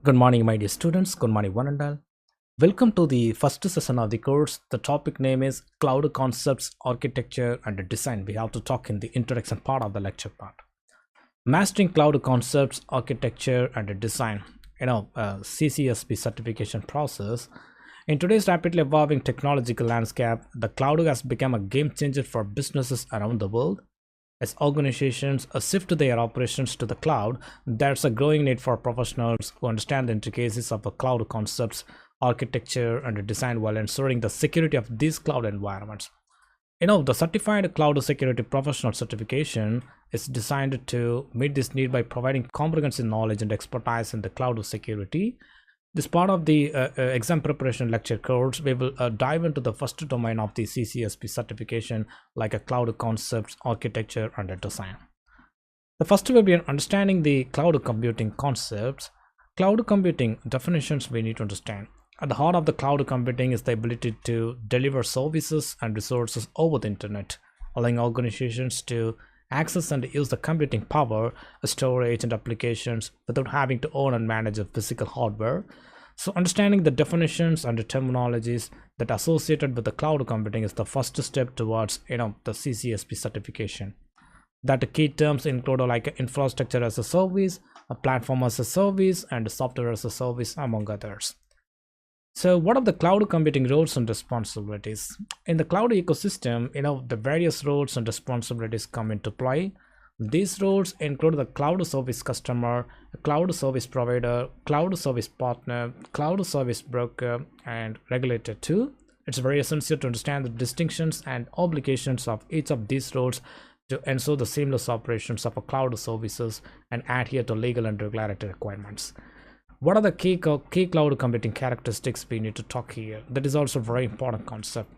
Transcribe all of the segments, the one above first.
Good morning, my dear students. Good morning, one and all. Welcome to the first session of the course. The topic name is Cloud Concepts, Architecture, and Design. We have to talk in the introduction part of the lecture part. Mastering Cloud Concepts, Architecture, and Design. CCSP certification process. In today's rapidly evolving technological landscape, the cloud has become a game changer for businesses around the world. As organizations shift their operations to the cloud, there's a growing need for professionals who understand the intricacies of the cloud concepts, architecture, and design while ensuring the security of these cloud environments. The Certified Cloud Security Professional certification is designed to meet this need by providing comprehensive knowledge and expertise in the cloud security. This part of the exam preparation lecture course, we will dive into the first domain of the CCSP certification, like a cloud concepts, architecture, and design. The first will be understanding the cloud computing concepts. Cloud computing definitions we need to understand. At the heart of the cloud computing is the ability to deliver services and resources over the internet, allowing organizations to access and use the computing power, storage, and applications without having to own and manage a physical hardware. So understanding the definitions and the terminologies that are associated with the cloud computing is the first step towards the CCSP certification. That the key terms include like infrastructure as a service, a platform as a service, and software as a service, among others. So what are the cloud computing roles and responsibilities? In the cloud ecosystem, the various roles and responsibilities come into play. These roles include the cloud service customer, cloud service provider, cloud service partner, cloud service broker, and regulator too. It's very essential to understand the distinctions and obligations of each of these roles to ensure the seamless operations of a cloud services and adhere to legal and regulatory requirements. What are the key cloud computing characteristics we need to talk here? That is also a very important concept.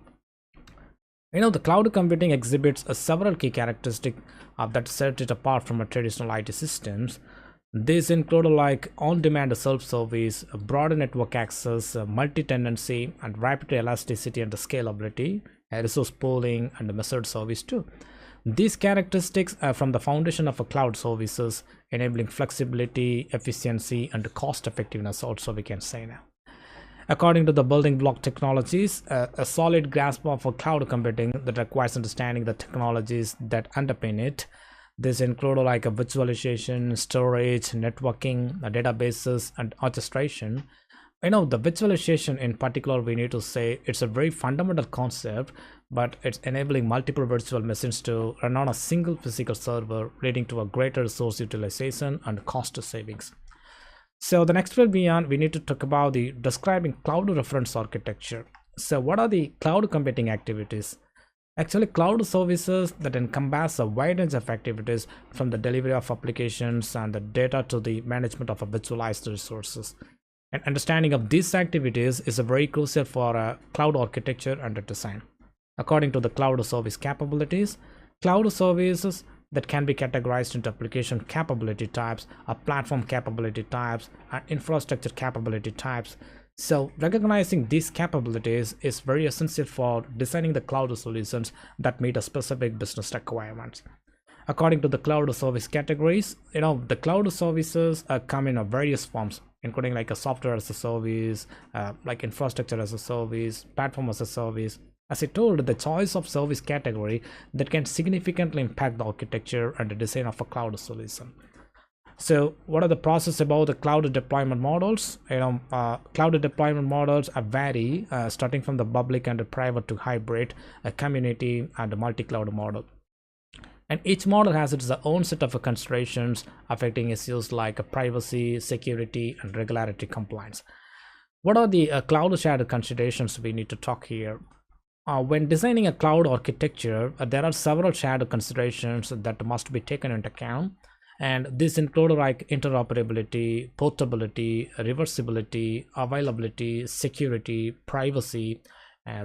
The cloud computing exhibits several key characteristics that set it apart from traditional IT systems. These include like on-demand self-service, broad network access, multi-tenancy, and rapid elasticity and scalability, resource pooling, and measured service too. These characteristics are from the foundation of a cloud services, enabling flexibility, efficiency, and cost effectiveness also, we can say now. According to the building block technologies, a solid grasp of a cloud computing that requires understanding the technologies that underpin it. This include like a virtualization, storage, networking, databases, and orchestration. The virtualization in particular, we need to say it's a very fundamental concept, but it's enabling multiple virtual machines to run on a single physical server, leading to a greater resource utilization and cost savings. So the next will be we need to talk about the describing cloud reference architecture. So what are the cloud computing activities? Actually, cloud services that encompass a wide range of activities from the delivery of applications and the data to the management of a virtualized resources. And understanding of these activities is a very crucial for a cloud architecture and a design. According to the cloud service capabilities, cloud services that can be categorized into application capability types, platform capability types, and infrastructure capability types. So recognizing these capabilities is very essential for designing the cloud solutions that meet a specific business requirements. According to the cloud service categories, the cloud services come in various forms, including like a software as a service, like infrastructure as a service, platform as a service. As I told, the choice of service category that can significantly impact the architecture and the design of a cloud solution. So what are the process about the cloud deployment models? Cloud deployment models vary starting from the public and the private to hybrid, a community, and a multi-cloud model. And each model has its own set of considerations affecting issues like privacy, security, and regulatory compliance. What are the cloud shared considerations we need to talk here? When designing a cloud architecture, there are several shared considerations that must be taken into account, and these include like interoperability, portability, reversibility, availability, security, privacy,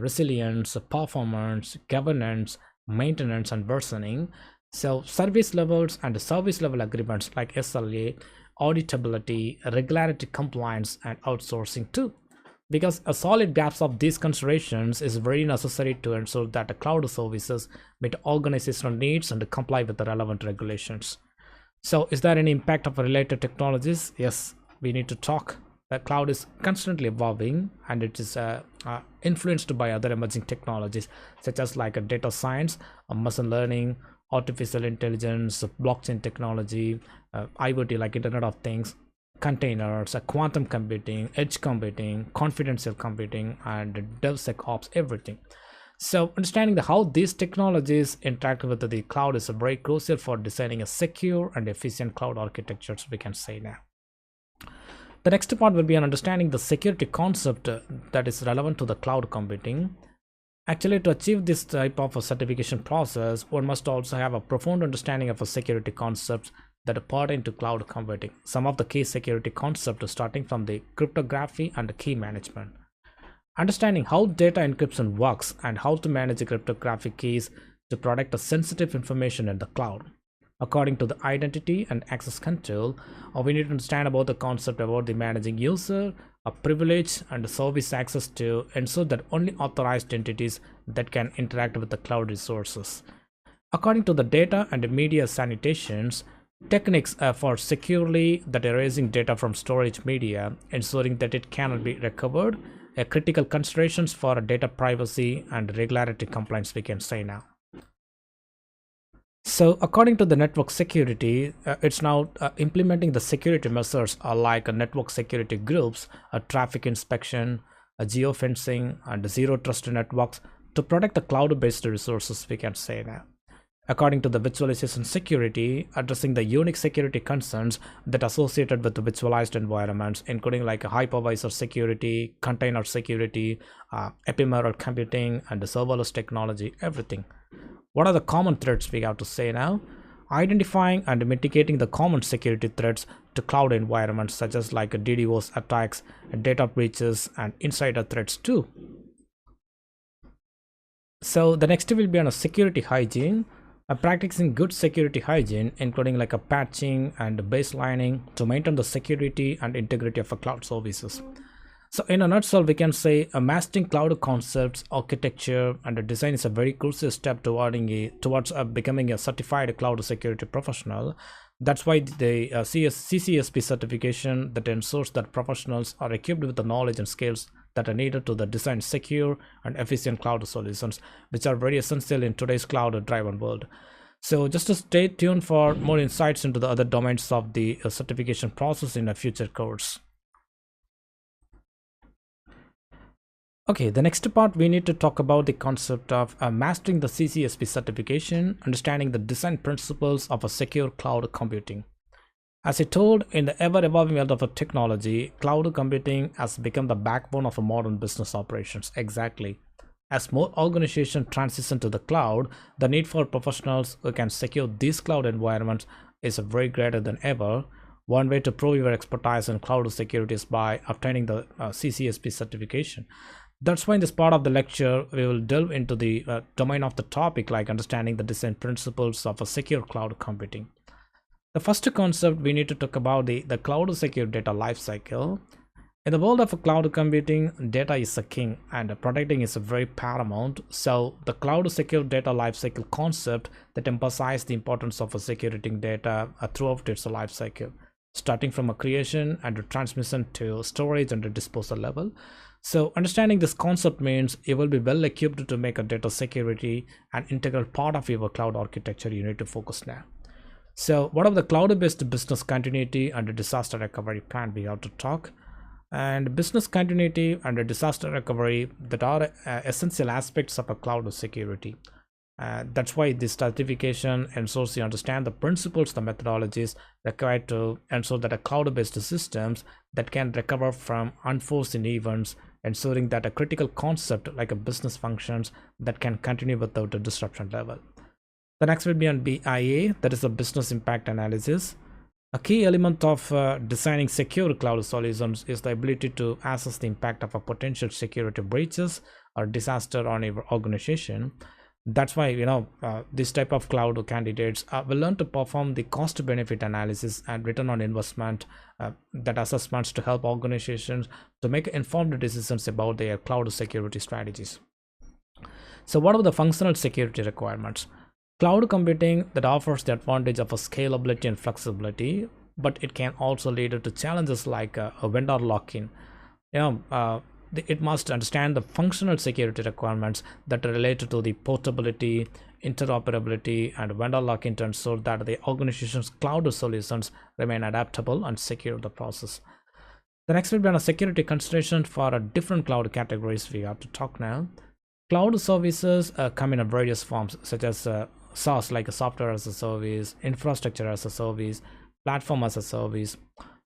resilience, performance, governance, maintenance, and versioning. So service levels and service level agreements like SLA, auditability, regularity compliance, and outsourcing too. Because a solid grasp of these considerations is very necessary to ensure that the cloud services meet organizational needs and comply with the relevant regulations. So is there any impact of related technologies? Yes, we need to talk. the cloud is constantly evolving, and it is influenced by other emerging technologies such as like a data science, machine learning, artificial intelligence, blockchain technology, IoT like Internet of Things, containers, quantum computing, edge computing, confidential computing, and DevSecOps, everything. So understanding how these technologies interact with the cloud is very crucial for designing a secure and efficient cloud architectures, we can say now. The next part will be on understanding the security concept that is relevant to the cloud computing. Actually, to achieve this type of a certification process, one must also have a profound understanding of a security concepts that pertain to cloud computing. Some of the key security concepts starting from the cryptography and key management. Understanding how data encryption works and how to manage cryptographic keys to protect the sensitive information in the cloud. According to the identity and access control, we need to understand about the concept about the managing user, a privilege and service access to ensure that only authorized entities that can interact with the cloud resources. According to the data and media sanitations, techniques for securely that erasing data from storage media, ensuring that it cannot be recovered, critical considerations for data privacy and regularity compliance, we can say now. So according to the network security, it's now implementing the security measures like network security groups, traffic inspection, geofencing, and zero trust networks to protect the cloud-based resources, we can say now. According to the virtualization security, addressing the unique security concerns that associated with the virtualized environments, including like a hypervisor security, container security, ephemeral computing, and the serverless technology, everything. What are the common threats we have to say now? Identifying and mitigating the common security threats to cloud environments such as like DDoS attacks, data breaches, and insider threats too. So the next will be on a security hygiene. Practicing good security hygiene, including like a patching and baselining to maintain the security and integrity of a cloud services. So in a nutshell, we can say a mastering cloud concepts, architecture, and design is a very crucial step towards becoming a certified cloud security professional. That's why the CCSP certification that ensures that professionals are equipped with the knowledge and skills that are needed to the design secure and efficient cloud solutions, which are very essential in today's cloud-driven world. So just to stay tuned for more insights into the other domains of the certification process in a future course. Okay, the next part we need to talk about the concept of mastering the CCSP certification, understanding the design principles of a secure cloud computing. As I told, in the ever-evolving world of technology, cloud computing has become the backbone of a modern business operations. Exactly. As more organizations transition to the cloud, the need for professionals who can secure these cloud environments is very greater than ever. One way to prove your expertise in cloud security is by obtaining the CCSP certification. That's why in this part of the lecture, we will delve into the domain of the topic, like understanding the design principles of a secure cloud computing. The first concept we need to talk about the cloud secure data lifecycle. In the world of cloud computing, data is a king and protecting is very paramount. So the cloud secure data lifecycle concept that emphasizes the importance of security data throughout its lifecycle, starting from a creation and a transmission to storage and a disposal level. So understanding this concept means you will be well equipped to make a data security an integral part of your cloud architecture. You need to focus now. So what of the cloud-based business continuity and disaster recovery plan we have to talk? And business continuity and disaster recovery that are essential aspects of a cloud security. That's why this certification ensures you understand the principles, the methodologies required to ensure that a cloud-based systems that can recover from unforeseen events, ensuring that a critical concept like a business functions that can continue without a disruption level. The next will be on BIA, that is a business impact analysis. A key element of designing secure cloud solutions is the ability to assess the impact of a potential security breaches or disaster on your organization. That's why this type of cloud candidates will learn to perform the cost benefit analysis and return on investment that assessments to help organizations to make informed decisions about their cloud security strategies. So what are the functional security requirements? Cloud computing that offers the advantage of a scalability and flexibility. but it can also lead to challenges like a vendor lock-in. you know uh, it must understand the functional security requirements that are related to the portability, interoperability, and vendor lock-in to ensure that the organization's cloud solutions remain adaptable and secure the process. The next will be on a security consideration for a different cloud categories we have to talk now. Cloud services come in a various forms, such as SaaS, like a software as a service, infrastructure as a service, platform as a service.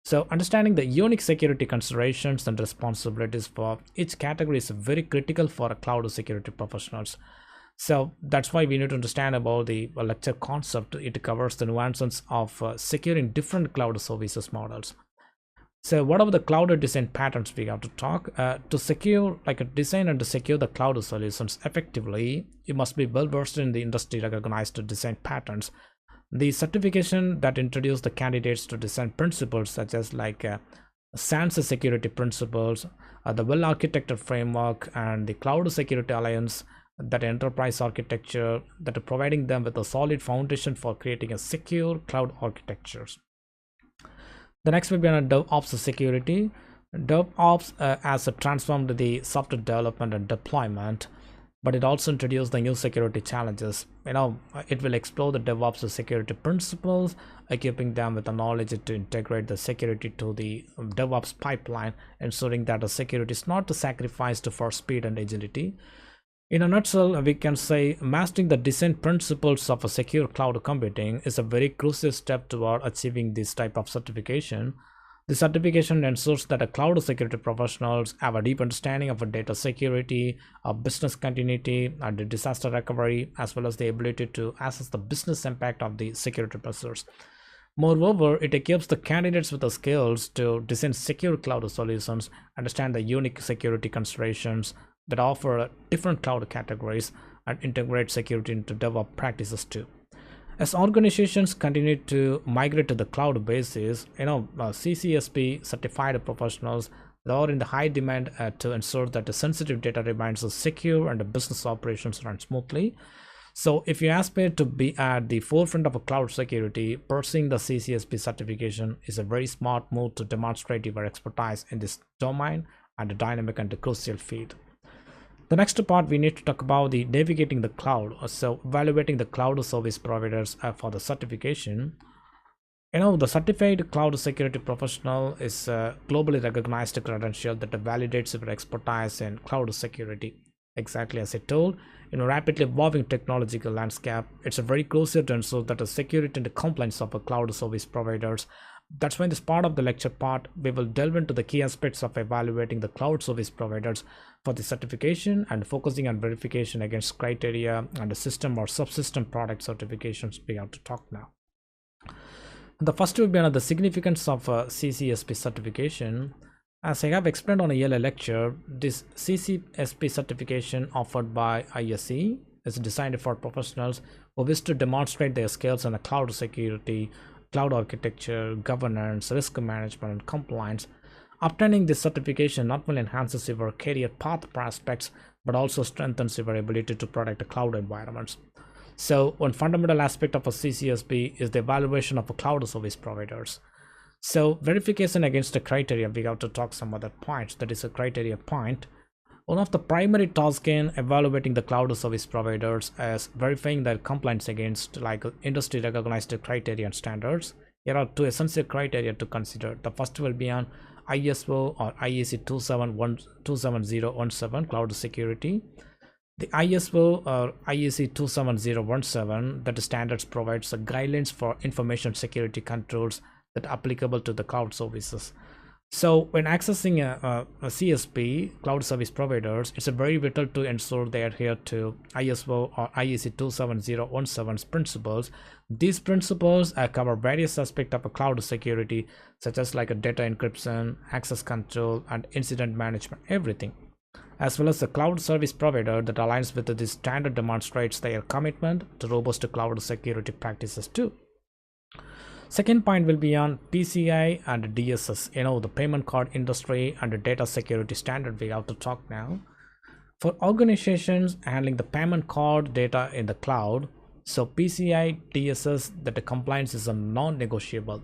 So understanding the unique security considerations and responsibilities for each category is very critical for a cloud security professionals. So that's why we need to understand about the lecture concept. It covers the nuances of securing different cloud services models. So what are the cloud design patterns we have to talk? To secure, like a design and to secure the cloud solutions effectively, you must be well versed in the industry recognized design patterns. The certification that introduce the candidates to design principles such as like SANS security principles, the well architected framework, and the cloud security alliance, that enterprise architecture, that are providing them with a solid foundation for creating a secure cloud architectures. The next will be on DevOps security. DevOps has transformed the software development and deployment, but it also introduced the new security challenges. It will explore the DevOps security principles, equipping them with the knowledge to integrate the security to the DevOps pipeline, ensuring that the security is not sacrificed for speed and agility. In a nutshell, we can say mastering the design principles of a secure cloud computing is a very crucial step toward achieving this type of certification. The certification ensures that a cloud security professionals have a deep understanding of a data security, business continuity, and disaster recovery, as well as the ability to assess the business impact of the security measures. Moreover, it equips the candidates with the skills to design secure cloud solutions, understand the unique security considerations that offer different cloud categories, and integrate security into DevOps practices too. As organizations continue to migrate to the cloud basis, CCSP certified professionals that are in the high demand to ensure that the sensitive data remains secure and the business operations run smoothly. So if you aspire to be at the forefront of a cloud security, pursuing the CCSP certification is a very smart move to demonstrate your expertise in this domain and a dynamic and a crucial field. The next part we need to talk about the navigating the cloud. So evaluating the cloud service providers for the certification. The certified cloud security professional is a globally recognized credential that validates your expertise in cloud security. Exactly as I told, in a rapidly evolving technological landscape, it's a very crucial to ensure that the security and the compliance of a cloud service providers. That's why in this part of the lecture part, we will delve into the key aspects of evaluating the cloud service providers for the certification and focusing on verification against criteria and the system or subsystem product certifications we have to talk now. The first will be on the significance of CCSP certification. As I have explained on a earlier lecture, this CCSP certification offered by ISE is designed for professionals who wish to demonstrate their skills in the cloud security, cloud architecture, governance, risk management, and compliance. Obtaining this certification not only enhances your career path prospects, but also strengthens your ability to protect cloud environments. So one fundamental aspect of a CCSP is the evaluation of a cloud service providers. So verification against the criteria, we have to talk some other points. That is a criteria point. One of the primary tasks in evaluating the cloud service providers is verifying their compliance against like industry recognized criteria and standards. Here are two essential criteria to consider. The first will be on ISO or IEC 27017 cloud security. The ISO or IEC 27017, that standards provides guidelines for information security controls that are applicable to the cloud services. So when accessing a CSP, cloud service providers, it's a very vital to ensure they adhere to ISO or IEC 27017's principles. These principles cover various aspects of a cloud security, such as like a data encryption, access control, and incident management, everything. As well as the cloud service provider that aligns with this standard demonstrates their commitment to robust cloud security practices too. Second point will be on PCI and DSS, the payment card industry and the data security standard we have to talk now. For organizations handling the payment card data in the cloud, so PCI DSS, that the compliance is a non-negotiable.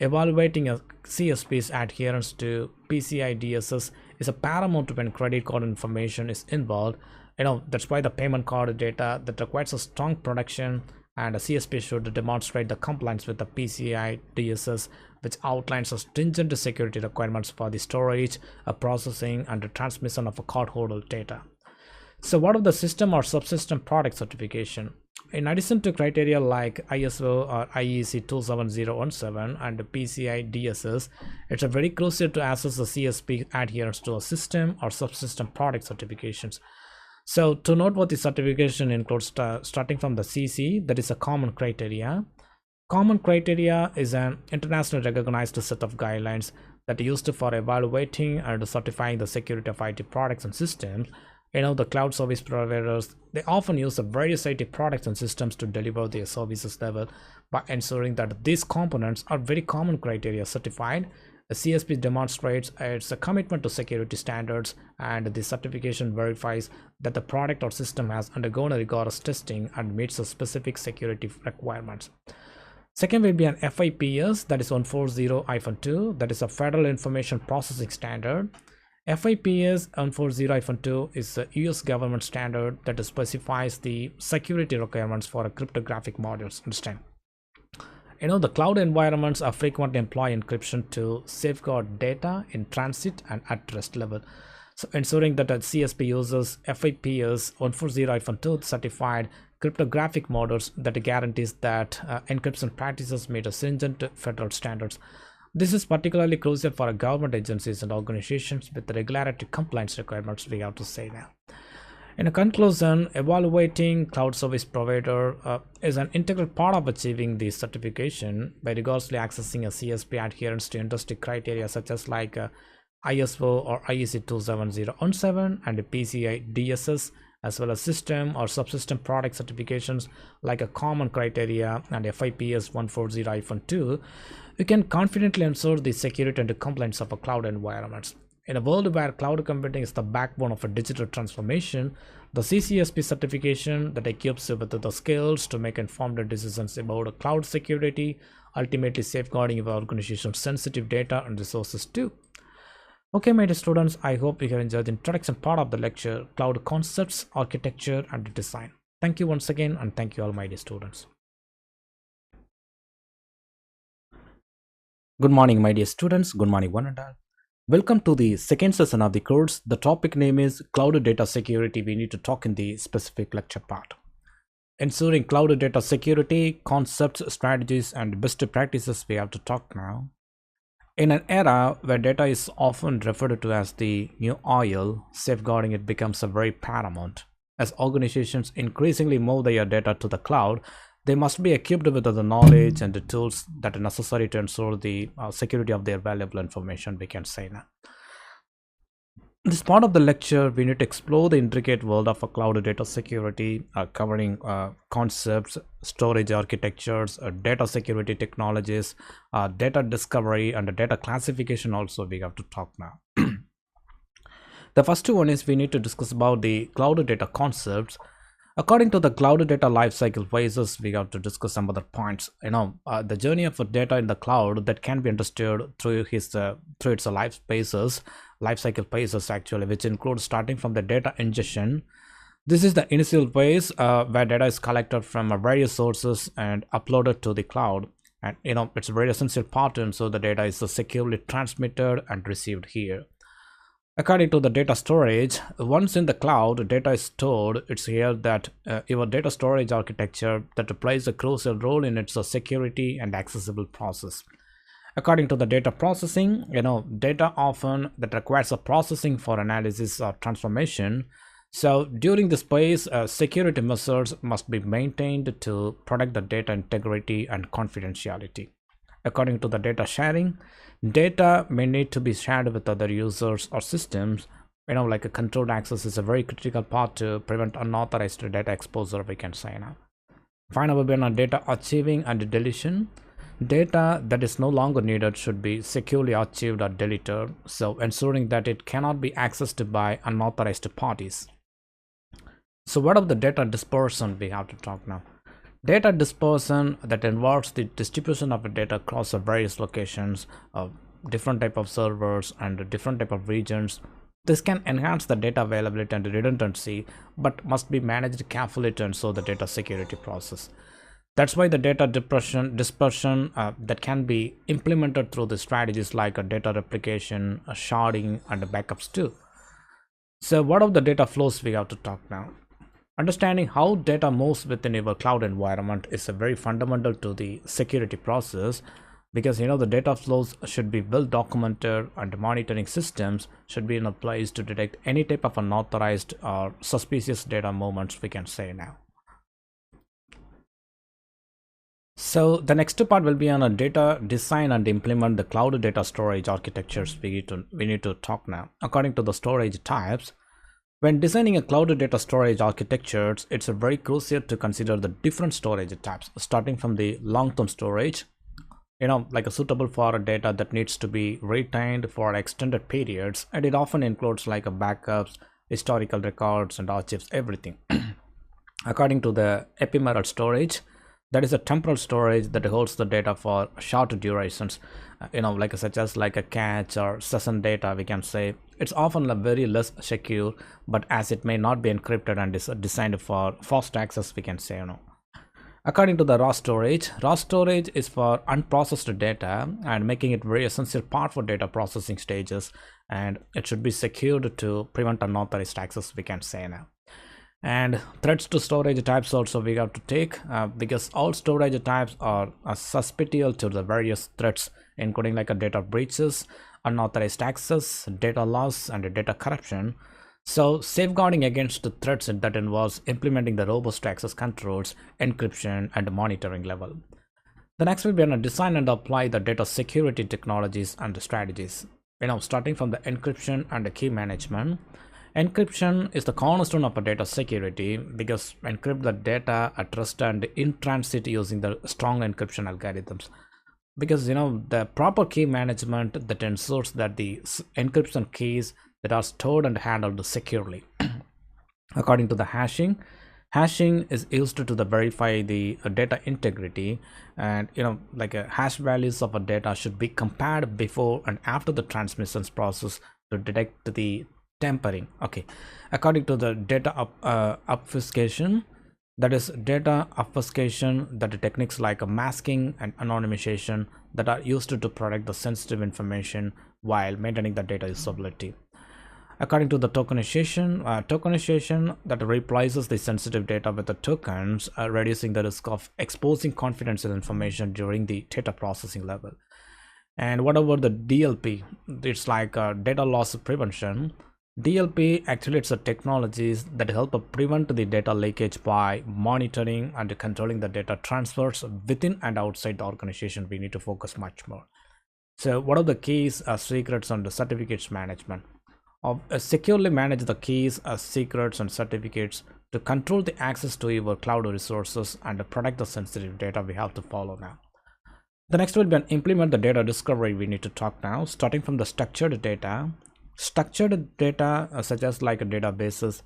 Evaluating a CSP's adherence to PCI DSS is a paramount when credit card information is involved. That's why the payment card data that requires a strong protection, and a CSP should demonstrate the compliance with the PCI DSS, which outlines a stringent security requirements for the storage, processing, and the transmission of a cardholder data. So what are the system or subsystem product certification? In addition to criteria like ISO or IEC 27017 and PCI DSS, it's a very crucial to assess the CSP adherence to a system or subsystem product certifications. So to note what the certification includes, starting from the CC, that is a common criteria. Common criteria is an internationally recognized set of guidelines that are used for evaluating and certifying the security of IT products and systems. The cloud service providers, they often use a various IT products and systems to deliver their services level by ensuring that these components are very common criteria certified. The CSP demonstrates its commitment to security standards, and the certification verifies that the product or system has undergone a rigorous testing and meets the specific security requirements. Second will be an FIPS, that is 140-2, that is a Federal Information Processing Standard. FIPS 140-2 is a US government standard that specifies the security requirements for cryptographic modules. Understand? The cloud environments are frequently employ encryption to safeguard data in transit and at rest level. So ensuring that a CSP uses FIPS 140-2 certified cryptographic modules that guarantees that encryption practices meet a stringent federal standards. This is particularly crucial for government agencies and organizations with the regulatory compliance requirements, we have to say now. In a conclusion, evaluating cloud service provider is an integral part of achieving the certification by rigorously accessing a CSP adherence to industry criteria such as like ISO or IEC 27017 and PCI DSS, as well as system or subsystem product certifications like a common criteria and FIPS 140-2, you can confidently ensure the security and compliance of a cloud environments. In a world where cloud computing is the backbone of a digital transformation, the CCSP certification that equips you with the skills to make informed decisions about cloud security, ultimately safeguarding your organization's sensitive data and resources too. Okay, my dear students, I hope you have enjoyed the introduction part of the lecture, cloud concepts, architecture, and design. Thank you once again, and thank you all, my dear students. Good morning, my dear students. Good morning, one and all. Welcome to the second session of the course. The topic name is Cloud Data Security. We need to talk in the specific lecture part. Ensuring cloud data security, concepts, strategies, and best practices we have to talk now. In an era where data is often referred to as the new oil, safeguarding it becomes a very paramount. As organizations increasingly move their data to the cloud, they must be equipped with the knowledge and the tools that are necessary to ensure the security of their valuable information, we can say now. In this part of the lecture, we need to explore the intricate world of a cloud data security, covering concepts, storage architectures, data security technologies, data discovery, and data classification also we have to talk now. The first one is we need to discuss about the cloud data concepts. According to the cloud data lifecycle phases, we have to discuss some other points. The journey of data in the cloud that can be understood through its lifecycle phases actually, which includes starting from the data ingestion. This is the initial phase where data is collected from various sources and uploaded to the cloud, and it's a very essential pattern, so the data is securely transmitted and received here. According to the data storage, once in the cloud, data is stored. It's here that your data storage architecture that plays a crucial role in its security and accessible process. According to the data processing, data often that requires a processing for analysis or transformation. So during this phase, security measures must be maintained to protect the data integrity and confidentiality. According to the data sharing, data may need to be shared with other users or systems. Like a controlled access is a very critical part to prevent unauthorized data exposure, we can say now. Finally, we have data archiving and deletion. Data that is no longer needed should be securely archived or deleted, so ensuring that it cannot be accessed by unauthorized parties. So what of the data dispersion we have to talk now? Data dispersion that involves the distribution of the data across the various locations, different type of servers and different type of regions. This can enhance the data availability and redundancy, but must be managed carefully to ensure the data security process. That's why the data dispersion that can be implemented through the strategies like a data replication, a sharding, and backups too. So what of the data flows we have to talk now? Understanding how data moves within your cloud environment is a very fundamental to the security process, because the data flows should be well documented and monitoring systems should be in a place to detect any type of unauthorized or suspicious data movements, we can say now. So the next part will be on a data design and implement the cloud data storage architectures we need to talk now. According to the storage types, when designing a cloud data storage architectures, it's a very crucial to consider the different storage types, starting from the long-term storage, like a suitable for a data that needs to be retained for extended periods, and it often includes like a backups, historical records, and archives, everything. According to the ephemeral storage, that is a temporal storage that holds the data for short durations, like such as like a cache or session data, we can say. It's often a very less secure, but as it may not be encrypted and is designed for fast access, we can say. According to the raw storage is for unprocessed data and making it very essential part for data processing stages, and it should be secured to prevent unauthorized access, we can say now. And threats to storage types also we have to take, because all storage types are susceptible to the various threats, including like a data breaches, unauthorized access, data loss, and data corruption. So safeguarding against the threats that involves implementing the robust access controls, encryption, and monitoring level. The next will be on a design and apply the data security technologies and the strategies. Starting from the encryption and the key management. Encryption is the cornerstone of a data security, because encrypt the data at rest and in transit using the strong encryption algorithms. Because the proper key management that ensures that the encryption keys that are stored and handled securely. According to the hashing is used to verify the data integrity, and like hash values of a data should be compared before and after the transmissions process to detect the tampering. Okay, according to the data obfuscation, that is data obfuscation, that the techniques like masking and anonymization that are used to protect the sensitive information while maintaining the data usability. According to the tokenization that replaces the sensitive data with the tokens, reducing the risk of exposing confidential information during the data processing level. And what about the DLP? It's like data loss prevention. DLP actually it's a technologies that help prevent the data leakage by monitoring and controlling the data transfers within and outside the organization. We need to focus much more. So what are the keys, secrets, and the certificates management? Securely manage the keys, secrets, and certificates to control the access to your cloud resources and protect the sensitive data we have to follow now. The next will be an implement the data discovery we need to talk now, starting from the structured data. Structured data such as like a databases,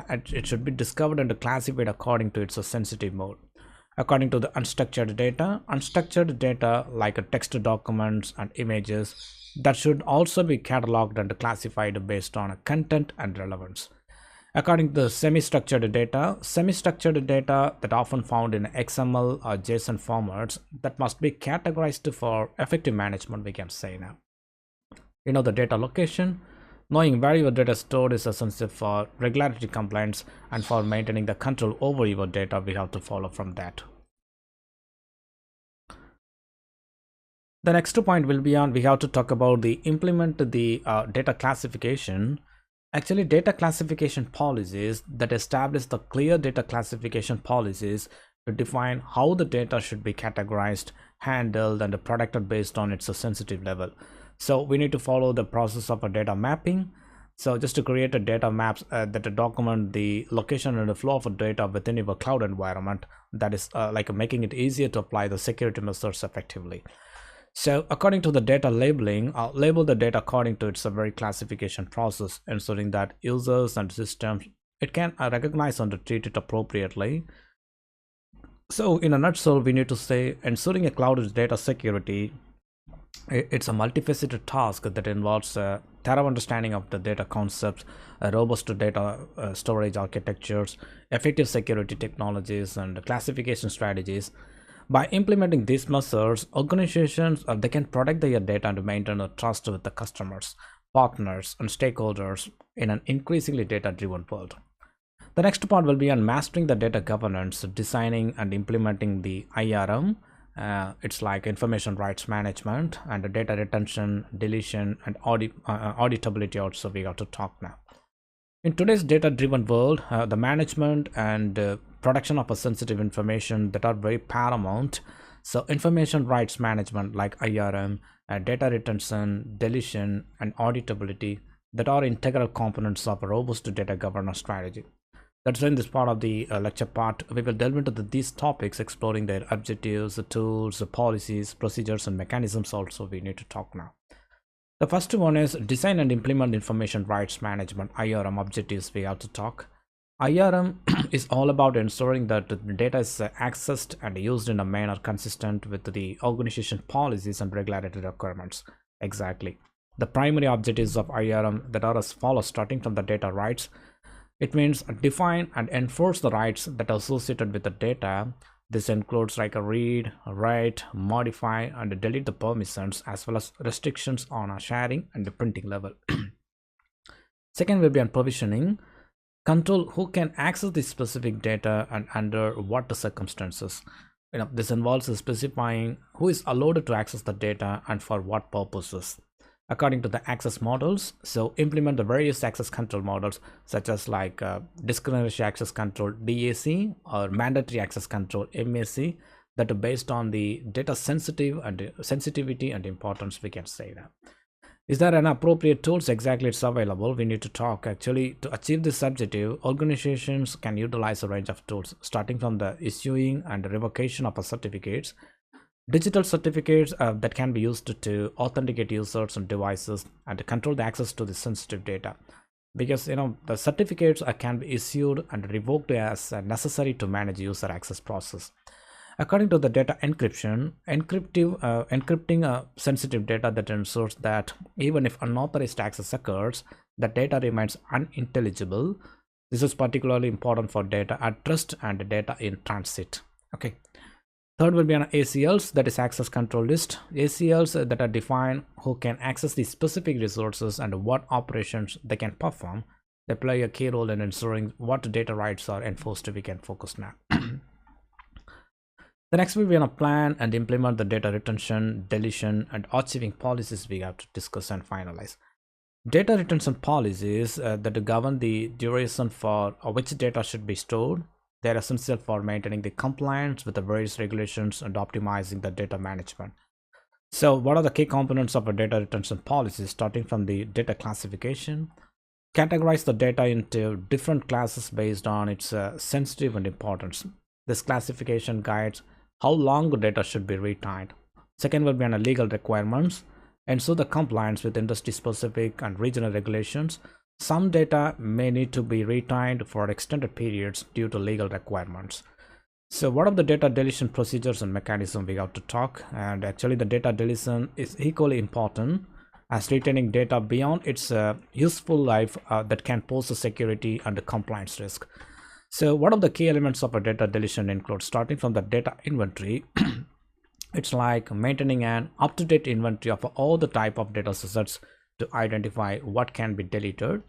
it should be discovered and classified according to its sensitive mode. According to the unstructured data like a text documents and images, that should also be cataloged and classified based on content and relevance. According to the semi-structured data that often found in XML or JSON formats, that must be categorized for effective management, we can say now. The data location. Knowing where your data is stored is essential for regularity compliance and for maintaining the control over your data. We have to follow from that. The next point will be on, we have to talk about the implement the data classification. Actually, data classification policies that establish the clear data classification policies to define how the data should be categorized, handled, and protected based on its sensitive level. So we need to follow the process of a data mapping. So just to create a data maps that document the location and the flow of data within your cloud environment, that is like making it easier to apply the security measures effectively. So according to the data labeling, label the data according to its very classification process, ensuring that users and systems it can recognize and treat it appropriately. So in a nutshell, we need to say ensuring a cloud data security, it's a multifaceted task that involves a thorough understanding of the data concepts, a robust data storage architectures, effective security technologies, and classification strategies. By implementing these measures, organizations they can protect their data and maintain a trust with the customers, partners, and stakeholders in an increasingly data-driven world. The next part will be on mastering the data governance, designing and implementing the IRM. It's like information rights management and the data retention, deletion, and auditability. Also, we got to talk now. In today's data-driven world, the management and protection of a sensitive information that are very paramount. So, information rights management like IRM, data retention, deletion, and auditability that are integral components of a robust data governance strategy. That's why in this part of the lecture part, we will delve into these topics, exploring their objectives, the tools, the policies, procedures, and mechanisms. Also, we need to talk now. The first one is design and implement information rights management IRM objectives. We have to talk. IRM is all about ensuring that the data is accessed and used in a manner consistent with the organization policies and regulatory requirements. Exactly. The primary objectives of IRM that are as follows, starting from the data rights. It means define and enforce the rights that are associated with the data. This includes like a read, write, modify, and delete the permissions, as well as restrictions on a sharing and the printing level. Second will be on provisioning. Control who can access the specific data and under what circumstances. This involves specifying who is allowed to access the data and for what purposes. According to the access models, so implement the various access control models such as like discretionary access control DAC or mandatory access control MAC that are based on the data sensitivity and importance, we can say that. Is there an appropriate tools? Exactly, it's available. We need to talk. Actually, to achieve this objective, organizations can utilize a range of tools, starting from the issuing and revocation of certificates, digital certificates that can be used to authenticate users and devices and to control the access to the sensitive data, because the certificates can be issued and revoked as necessary to manage user access process. According to the data encryption, encrypting sensitive data that ensures that even if unauthorized access occurs, the data remains unintelligible. This is particularly important for data at rest and data in transit. Okay. Third will be on ACLs, that is access control list. ACLs that are defined who can access the specific resources and what operations they can perform. They play a key role in ensuring what data rights are enforced. We can focus now. The next will be on a plan and implement the data retention, deletion, and archiving policies we have to discuss and finalize. Data retention policies that govern the duration for which data should be stored. They're essential for maintaining the compliance with the various regulations and optimizing the data management. So what are the key components of a data retention policy? Starting from the data classification, categorize the data into different classes based on its sensitive and importance. This classification guides how long the data should be retained. Second will be on legal requirements, ensure the compliance with industry specific and regional regulations. Some data may need to be retained for extended periods due to legal requirements. So what are the data deletion procedures and mechanism we have to talk? And actually the data deletion is equally important as retaining data beyond its useful life that can pose a security and a compliance risk. So what are the key elements of a data deletion include? Starting from the data inventory. It's like maintaining an up-to-date inventory of all the type of data sets to identify what can be deleted.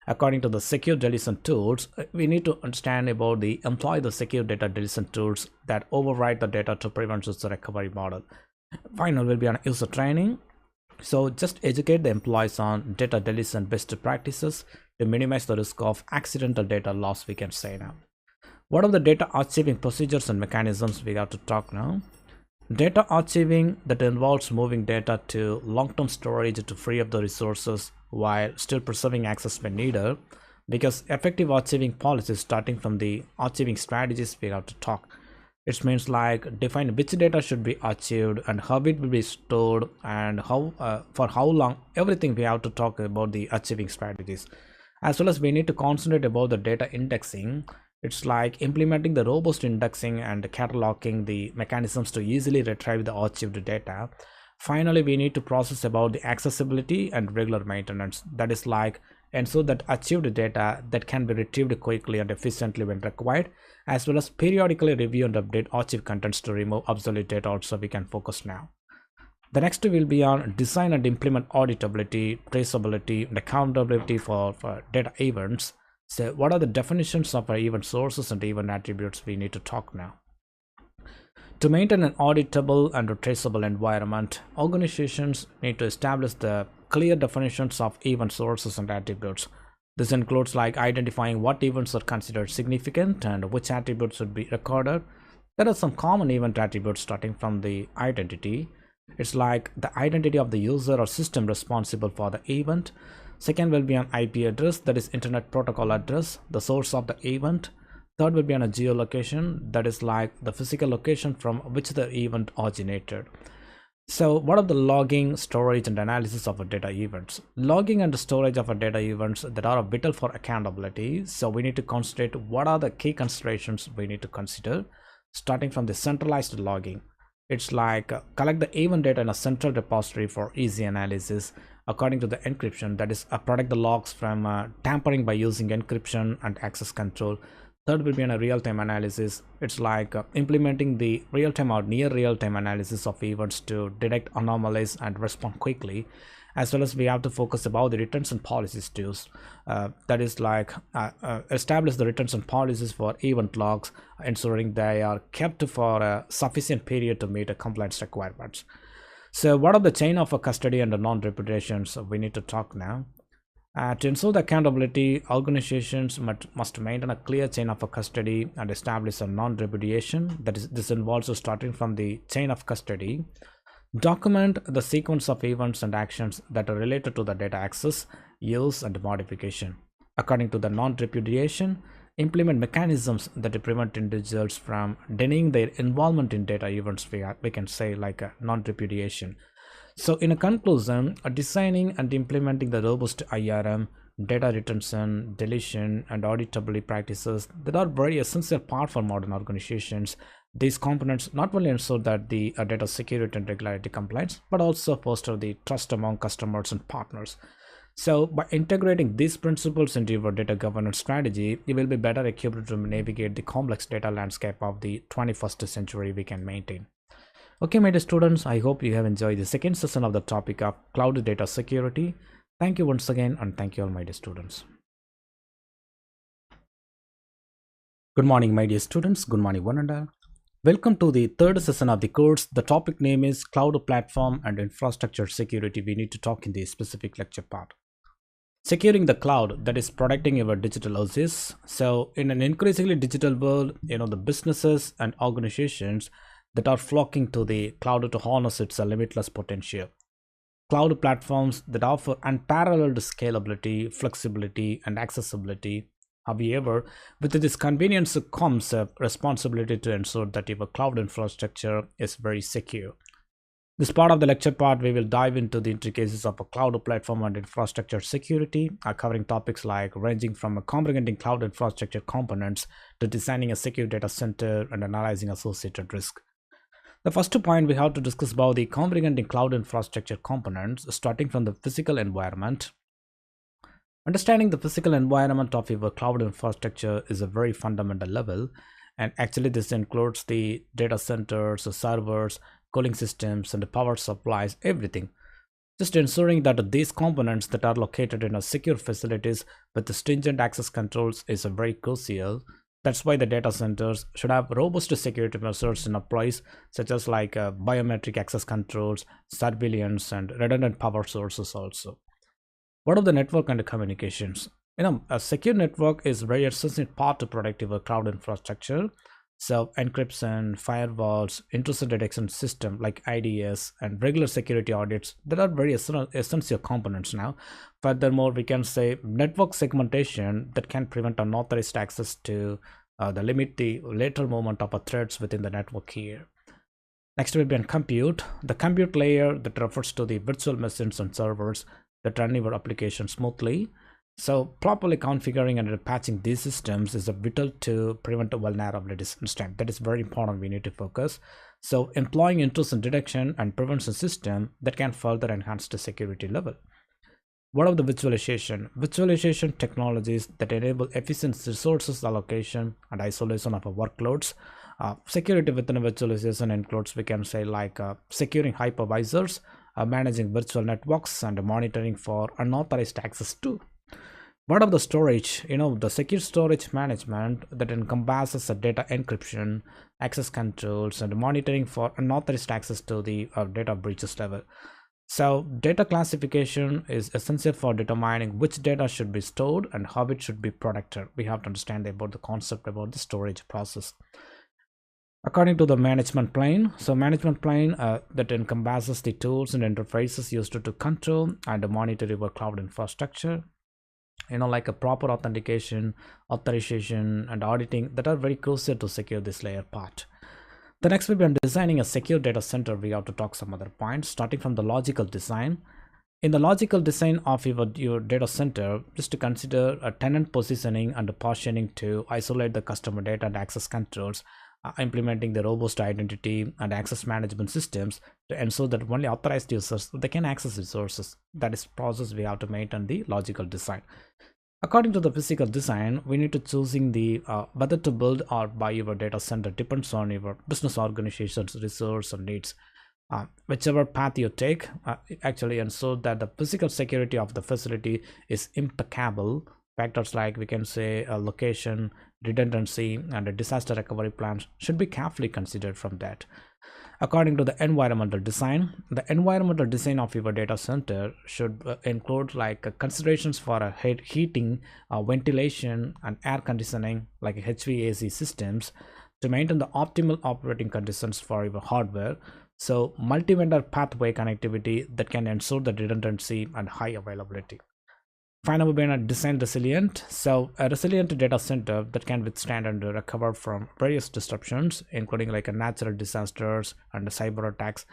According to the secure deletion tools, we need to understand about the employ the secure data deletion tools that override the data to prevent the recovery model. Final will be on user training. So just educate the employees on data deletion best practices to minimize the risk of accidental data loss, we can say now. What are the data archiving procedures and mechanisms we have to talk now? Data archiving that involves moving data to long-term storage to free up the resources while still preserving access when needed, because effective archiving policies starting from the archiving strategies we have to talk. It means like define which data should be archived and how it will be stored and how for how long. Everything we have to talk about the archiving strategies, as well as we need to concentrate about the data indexing. It's like implementing the robust indexing and cataloging the mechanisms to easily retrieve the archived data. Finally, we need to process about the accessibility and regular maintenance. That is like ensure that achieved data that can be retrieved quickly and efficiently when required, as well as periodically review and update archive contents to remove obsolete data. Also, we can focus now. The next will be on design and implement auditability, traceability, and accountability for data events. So, what are the definitions of our event sources and event attributes we need to talk now? To maintain an auditable and traceable environment, organizations need to establish the clear definitions of event sources and attributes. This includes like identifying what events are considered significant and which attributes should be recorded. There are some common event attributes starting from the identity. It's like the identity of the user or system responsible for the event. Second will be an IP address, that is internet protocol address, the source of the event. Third will be on a geolocation, that is like the physical location from which the event originated. So what are the logging, storage, and analysis of a data events? Logging and storage of a data events that are vital for accountability. So we need to consider what are the key considerations we need to consider, starting from the centralized logging. It's like collect the event data in a central repository for easy analysis according to the encryption, that is protect the logs from tampering by using encryption and access control. Third will be in a real-time analysis. It's like implementing the real-time or near real-time analysis of events to detect anomalies and respond quickly, as well as we have to focus about the retention policies too. That is like establish the retention policies for event logs, ensuring they are kept for a sufficient period to meet a compliance requirements. So what are the chain of custody and the non-reputations we need to talk now? To ensure the accountability, organizations must maintain a clear chain of custody and establish a non-repudiation. That is, this involves starting from the chain of custody. Document the sequence of events and actions that are related to the data access, use, and modification. According to the non-repudiation, implement mechanisms that prevent individuals from denying their involvement in data events. We can say like a non-repudiation. So in a conclusion, designing and implementing the robust IRM, data retention, deletion, and auditability practices that are very essential part for modern organizations. These components not only ensure that the data security and regularity compliance, but also foster the trust among customers and partners. So by integrating these principles into your data governance strategy, you will be better equipped to navigate the complex data landscape of the 21st century we can maintain. Okay, my dear students, I hope you have enjoyed the second session of the topic of cloud data security. Thank you once again, and thank you all, my dear students. Good morning, my dear students. Good morning, one and all. Welcome to the third session of the course. The topic name is Cloud Platform and Infrastructure Security. We need to talk in the specific lecture part. Securing the cloud, that is protecting your digital assets. So in an increasingly digital world, the businesses and organizations that are flocking to the cloud to harness its limitless potential. Cloud platforms that offer unparalleled scalability, flexibility, and accessibility. However, with this convenience comes a responsibility to ensure that your cloud infrastructure is very secure. This part of the lecture part, we will dive into the intricacies of a cloud platform and infrastructure security, covering topics like ranging from comprehending cloud infrastructure components to designing a secure data center and analyzing associated risk. The first point we have to discuss about the comprehending cloud infrastructure components, starting from the physical environment. Understanding the physical environment of your cloud infrastructure is a very fundamental level, and actually this includes the data centers, the servers, cooling systems, and the power supplies, everything. Just ensuring that these components that are located in a secure facilities with the stringent access controls is a very crucial. That's why the data centers should have robust security measures in place, such as like biometric access controls, surveillance, and redundant power sources also. What are the network and the communications? A secure network is very essential part to protect your cloud infrastructure. So encryption, firewalls, intrusion detection system like IDS, and regular security audits, that are very essential components now. Furthermore, we can say network segmentation that can prevent unauthorized access to limit the lateral movement of threads within the network here. Next will be on compute. The compute layer that refers to the virtual machines and servers that run your application smoothly. So properly configuring and patching these systems is a vital to prevent vulnerabilities. Understand that is very important. We need to focus. So employing intrusion detection and prevention system that can further enhance the security level. What of the visualization? Visualization technologies that enable efficient resources allocation and isolation of our workloads. Security within a visualization includes, we can say, like securing hypervisors, managing virtual networks, and monitoring for unauthorized access to. What of the storage? The secure storage management that encompasses the data encryption, access controls, and monitoring for unauthorized access to the data breaches level. So data classification is essential for determining which data should be stored and how it should be protected. We have to understand about the concept about the storage process. According to the management plane, so management plane that encompasses the tools and interfaces used to control and monitor your cloud infrastructure, like a proper authentication, authorization, and auditing that are very crucial to secure this layer part. The next will be on designing a secure data center. We have to talk some other points, starting from the logical design. In the logical design of your data center, just to consider a tenant positioning and partitioning to isolate the customer data and access controls, implementing the robust identity and access management systems to ensure that only authorized users they can access resources. That is process we have to maintain the logical design. According to the physical design, we need to choosing the whether to build or buy your data center depends on your business organization's resource and needs. Whichever path you take, actually ensure that the physical security of the facility is impeccable. Factors like, we can say, location, redundancy, and a disaster recovery plans should be carefully considered from that. According to the environmental design, the environmental design of your data center should include like considerations for heating, ventilation, and air conditioning, like HVAC systems, to maintain the optimal operating conditions for your hardware. So multi-vendor pathway connectivity that can ensure the redundancy and high availability. Finally, we're going to design resilient. So a resilient data center that can withstand and recover from various disruptions, including like a natural disasters and cyber attacks.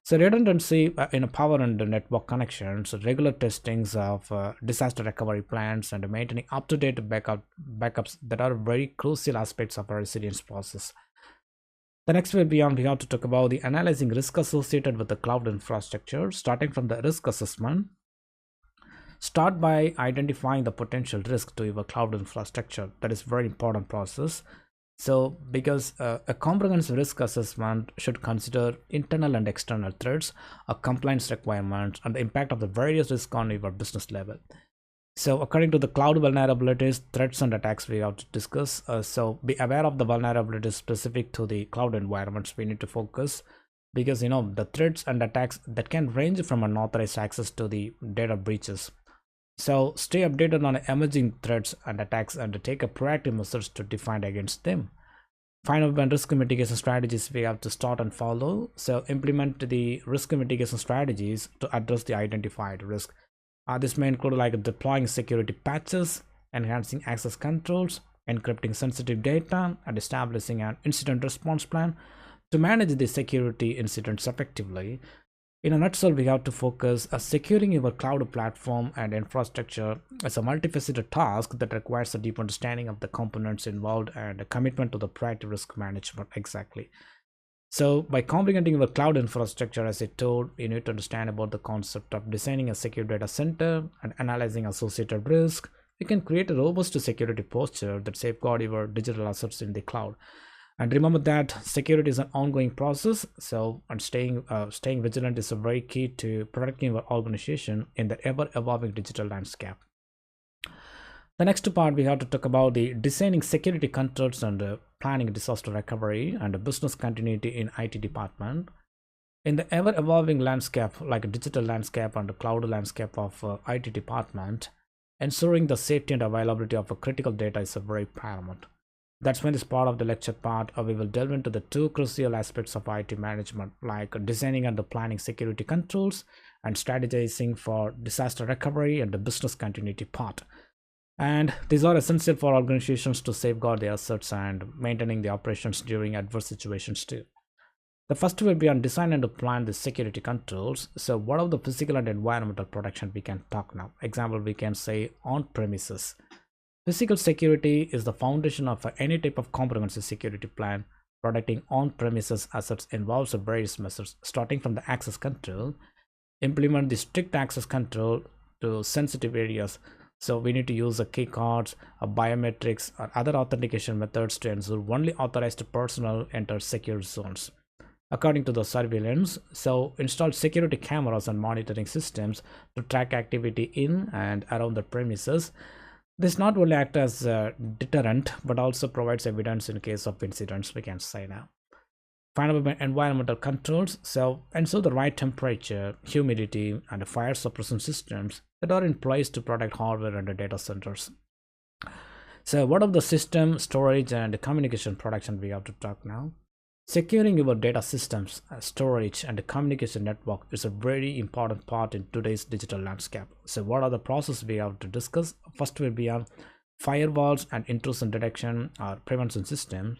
So redundancy in a power and network connections, regular testings of disaster recovery plans, and maintaining up-to-date backups that are very crucial aspects of our resilience process. The next way beyond, we have to talk about the analyzing risk associated with the cloud infrastructure, starting from the risk assessment. Start by identifying the potential risk to your cloud infrastructure. That is very important process. So because a comprehensive risk assessment should consider internal and external threats, compliance requirements, and the impact of the various risks on your business level. So according to the cloud vulnerabilities, threats, and attacks we have to discuss. So be aware of the vulnerabilities specific to the cloud environments we need to focus, because the threats and attacks that can range from unauthorized access to the data breaches. So stay updated on emerging threats and attacks and take a proactive measures to defend against them. Final one, risk mitigation strategies we have to start and follow. So implement the risk mitigation strategies to address the identified risk. This may include like deploying security patches, enhancing access controls, encrypting sensitive data, and establishing an incident response plan to manage the security incidents effectively. In a nutshell, we have to focus on securing your cloud platform and infrastructure as a multifaceted task that requires a deep understanding of the components involved and a commitment to the proactive risk management. Exactly. So by comprehending your cloud infrastructure, as I told, you need to understand about the concept of designing a secure data center and analyzing associated risk. You can create a robust security posture that safeguard your digital assets in the cloud. And remember that security is an ongoing process. So, and staying vigilant is a very key to protecting your organization in the ever-evolving digital landscape. The next part, we have to talk about the designing security controls and planning disaster recovery and business continuity in IT department. In the ever-evolving landscape, like a digital landscape and a cloud landscape of IT department, ensuring the safety and availability of critical data is a very paramount. That's when this part of the lecture part we will delve into the two crucial aspects of IT management, like designing and planning security controls and strategizing for disaster recovery and the business continuity part. And these are essential for organizations to safeguard their assets and maintaining the operations during adverse situations too. The first will be on design and plan the security controls. So what are the physical and environmental protection we can talk now? Example, we can say on premises. Physical security is the foundation of any type of comprehensive security plan. Protecting on-premises assets involves various measures, starting from the access control. Implement the strict access control to sensitive areas. So we need to use a key cards, a biometrics, or other authentication methods to ensure only authorized personnel enter secure zones. According to the surveillance, so install security cameras and monitoring systems to track activity in and around the premises. This not only acts as a deterrent but also provides evidence in case of incidents, we can say now. Finally, environmental controls, so ensure the right temperature, humidity, and fire suppression systems that are in place to protect hardware and the data centers. So what of the system, storage, and communication protection we have to talk now? Securing your data systems, storage, and communication network is a very important part in today's digital landscape. So what are the processes we have to discuss? First will be on firewalls and intrusion detection or prevention systems.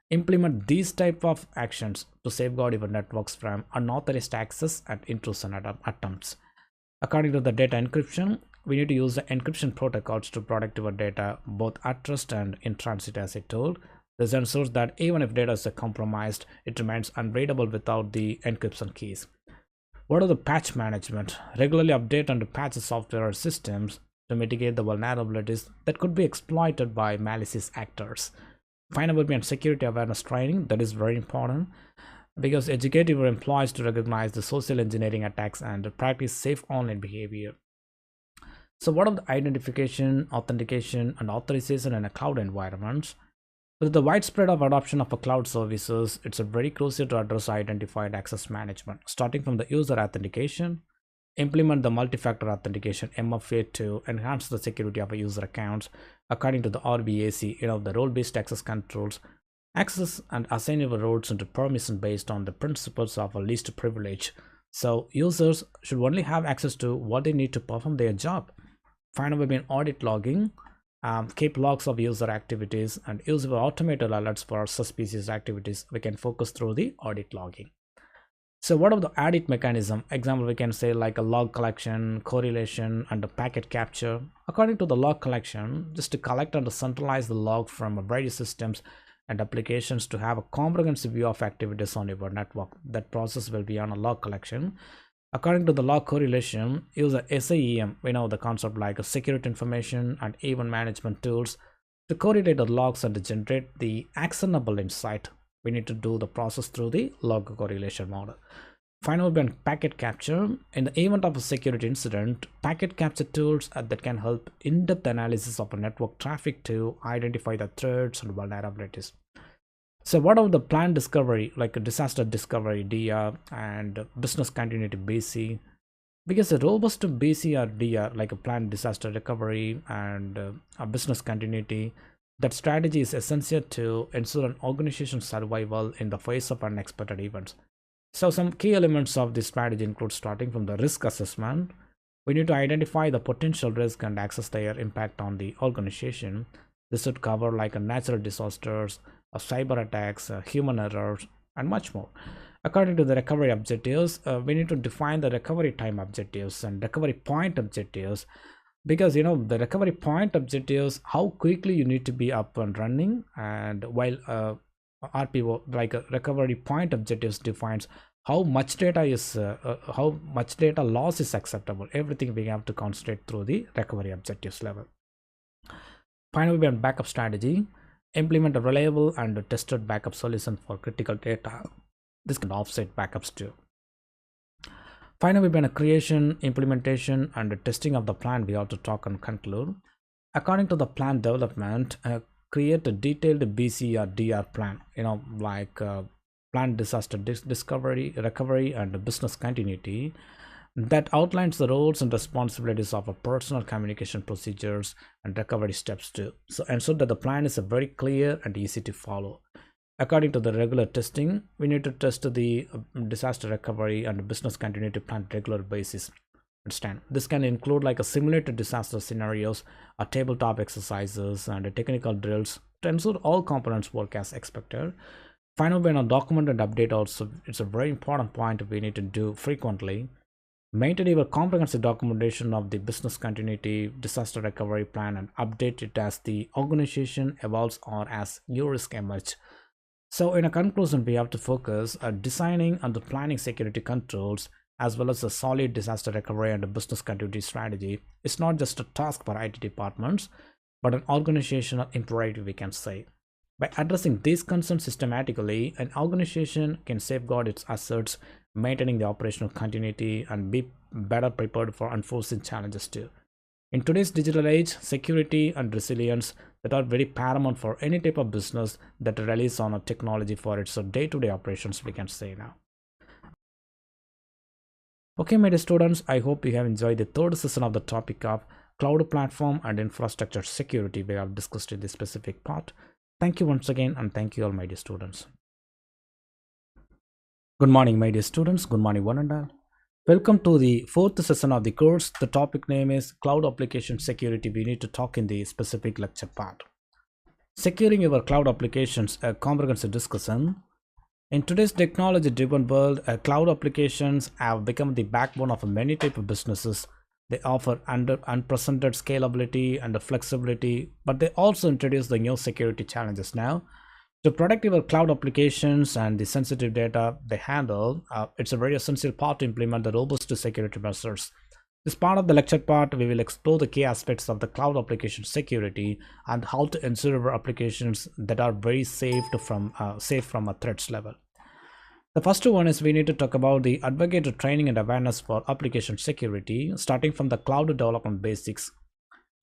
Implement these type of actions to safeguard your networks from unauthorized access and intrusion attempts. According to the data encryption, we need to use the encryption protocols to protect your data both at rest and in transit, as I told. This ensures that even if data is compromised, it remains unreadable without the encryption keys. What are the patch management? Regularly update and patch software or systems to mitigate the vulnerabilities that could be exploited by malicious actors. Finally, and security awareness training, that is very important because educate your employees to recognize the social engineering attacks and practice safe online behavior. So what are the identification, authentication, and authorization in a cloud environment? With the widespread of adoption of a cloud services, it's a very crucial to address identified access management, starting from the user authentication. Implement the multi-factor authentication MFA to enhance the security of a user accounts. According to the RBAC, the role-based access controls access and assign your roles into permission based on the principles of a least privilege. So users should only have access to what they need to perform their job. Finally, we've audit logging. Keep logs of user activities and use automated alerts for suspicious activities. We can focus through the audit logging. So what of the audit mechanism? Example, we can say like a log collection, correlation, and a packet capture. According to the log collection, just to collect and to centralize the log from various systems and applications to have a comprehensive view of activities on your network. That process will be on a log collection. According to the log correlation, use a SIEM, the concept like a security information and event management tools to correlate the logs and to generate the actionable insight. We need to do the process through the log correlation model. Finally, when packet capture, in the event of a security incident, packet capture tools that can help in-depth analysis of a network traffic to identify the threats and vulnerabilities. So what of the plan discovery, like a disaster discovery DR and business continuity BC? Because a robust BC or DR, like a planned disaster recovery and a business continuity, that strategy is essential to ensure an organization's survival in the face of unexpected events. So some key elements of this strategy include starting from the risk assessment. We need to identify the potential risk and assess their impact on the organization. This should cover like a natural disasters, cyber attacks, human errors, and much more. According to the recovery objectives, we need to define the recovery time objectives and recovery point objectives, because the recovery point objectives, how quickly you need to be up and running, and while RPO, like a recovery point objectives, defines how much data loss is acceptable. Everything we have to concentrate through the recovery objectives level. Finally, we have backup strategy. Implement a reliable and tested backup solution for critical data. This can offset backups too. Finally, we have a creation, implementation, and testing of the plan we have to talk and conclude. According to the plan development, create a detailed BC or DR plan, like plan disaster discovery, recovery, and business continuity, that outlines the roles and responsibilities of a personal communication procedures and recovery steps too. So ensure that the plan is very clear and easy to follow. According to the regular testing, we need to test the disaster recovery and business continuity plan on a regular basis. Understand? This can include like a simulated disaster scenarios, a tabletop exercises, and technical drills to ensure all components work as expected. Final when a document and update also, it's a very important point we need to do frequently. Maintain your comprehensive documentation of the business continuity, disaster recovery plan, and update it as the organization evolves or as new risk emerge. So, in a conclusion, we have to focus on designing and planning security controls as well as a solid disaster recovery and a business continuity strategy. It's not just a task for IT departments, but an organizational imperative, we can say. By addressing these concerns systematically, an organization can safeguard its assets, maintaining the operational continuity, and be better prepared for unforeseen challenges too. In today's digital age, security and resilience that are very paramount for any type of business that relies on a technology for its day-to-day operations, we can say now. Okay, my dear students, I hope you have enjoyed the third session of the topic of cloud platform and infrastructure security we have discussed in this specific part. Thank you once again, and thank you all, my dear students. Good morning, my dear students. Good morning, one and all. Welcome to the fourth session of the course. The topic name is Cloud Application Security. We need to talk in the specific lecture part. Securing your cloud applications, a comprehensive discussion. In today's technology-driven world, cloud applications have become the backbone of many types of businesses. They offer unprecedented scalability and flexibility, but they also introduce the new security challenges now. To protect your cloud applications and the sensitive data they handle, it's a very essential part to implement the robust security measures. This part of the lecture part, we will explore the key aspects of the cloud application security and how to ensure our applications that are very safe from a threats level. The first one is we need to talk about the advocate training and awareness for application security, starting from the cloud development basics.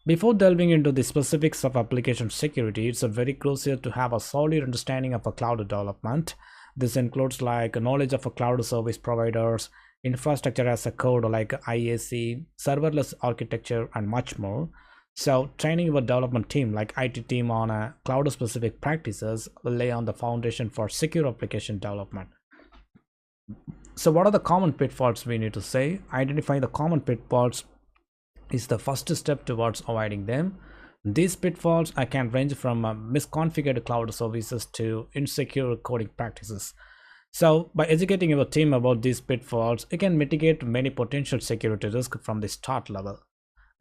Before delving into the specifics of application security, it's very crucial to have a solid understanding of a cloud development. This includes like knowledge of a cloud service providers, infrastructure as a code like IAC, serverless architecture, and much more. So training your development team like IT team on cloud specific practices will lay on the foundation for secure application development. So what are the common pitfalls we need to say? Identify the common pitfalls is the first step towards avoiding them. These pitfalls can range from misconfigured cloud services to insecure coding practices. So by educating your team about these pitfalls, you can mitigate many potential security risks from the start level.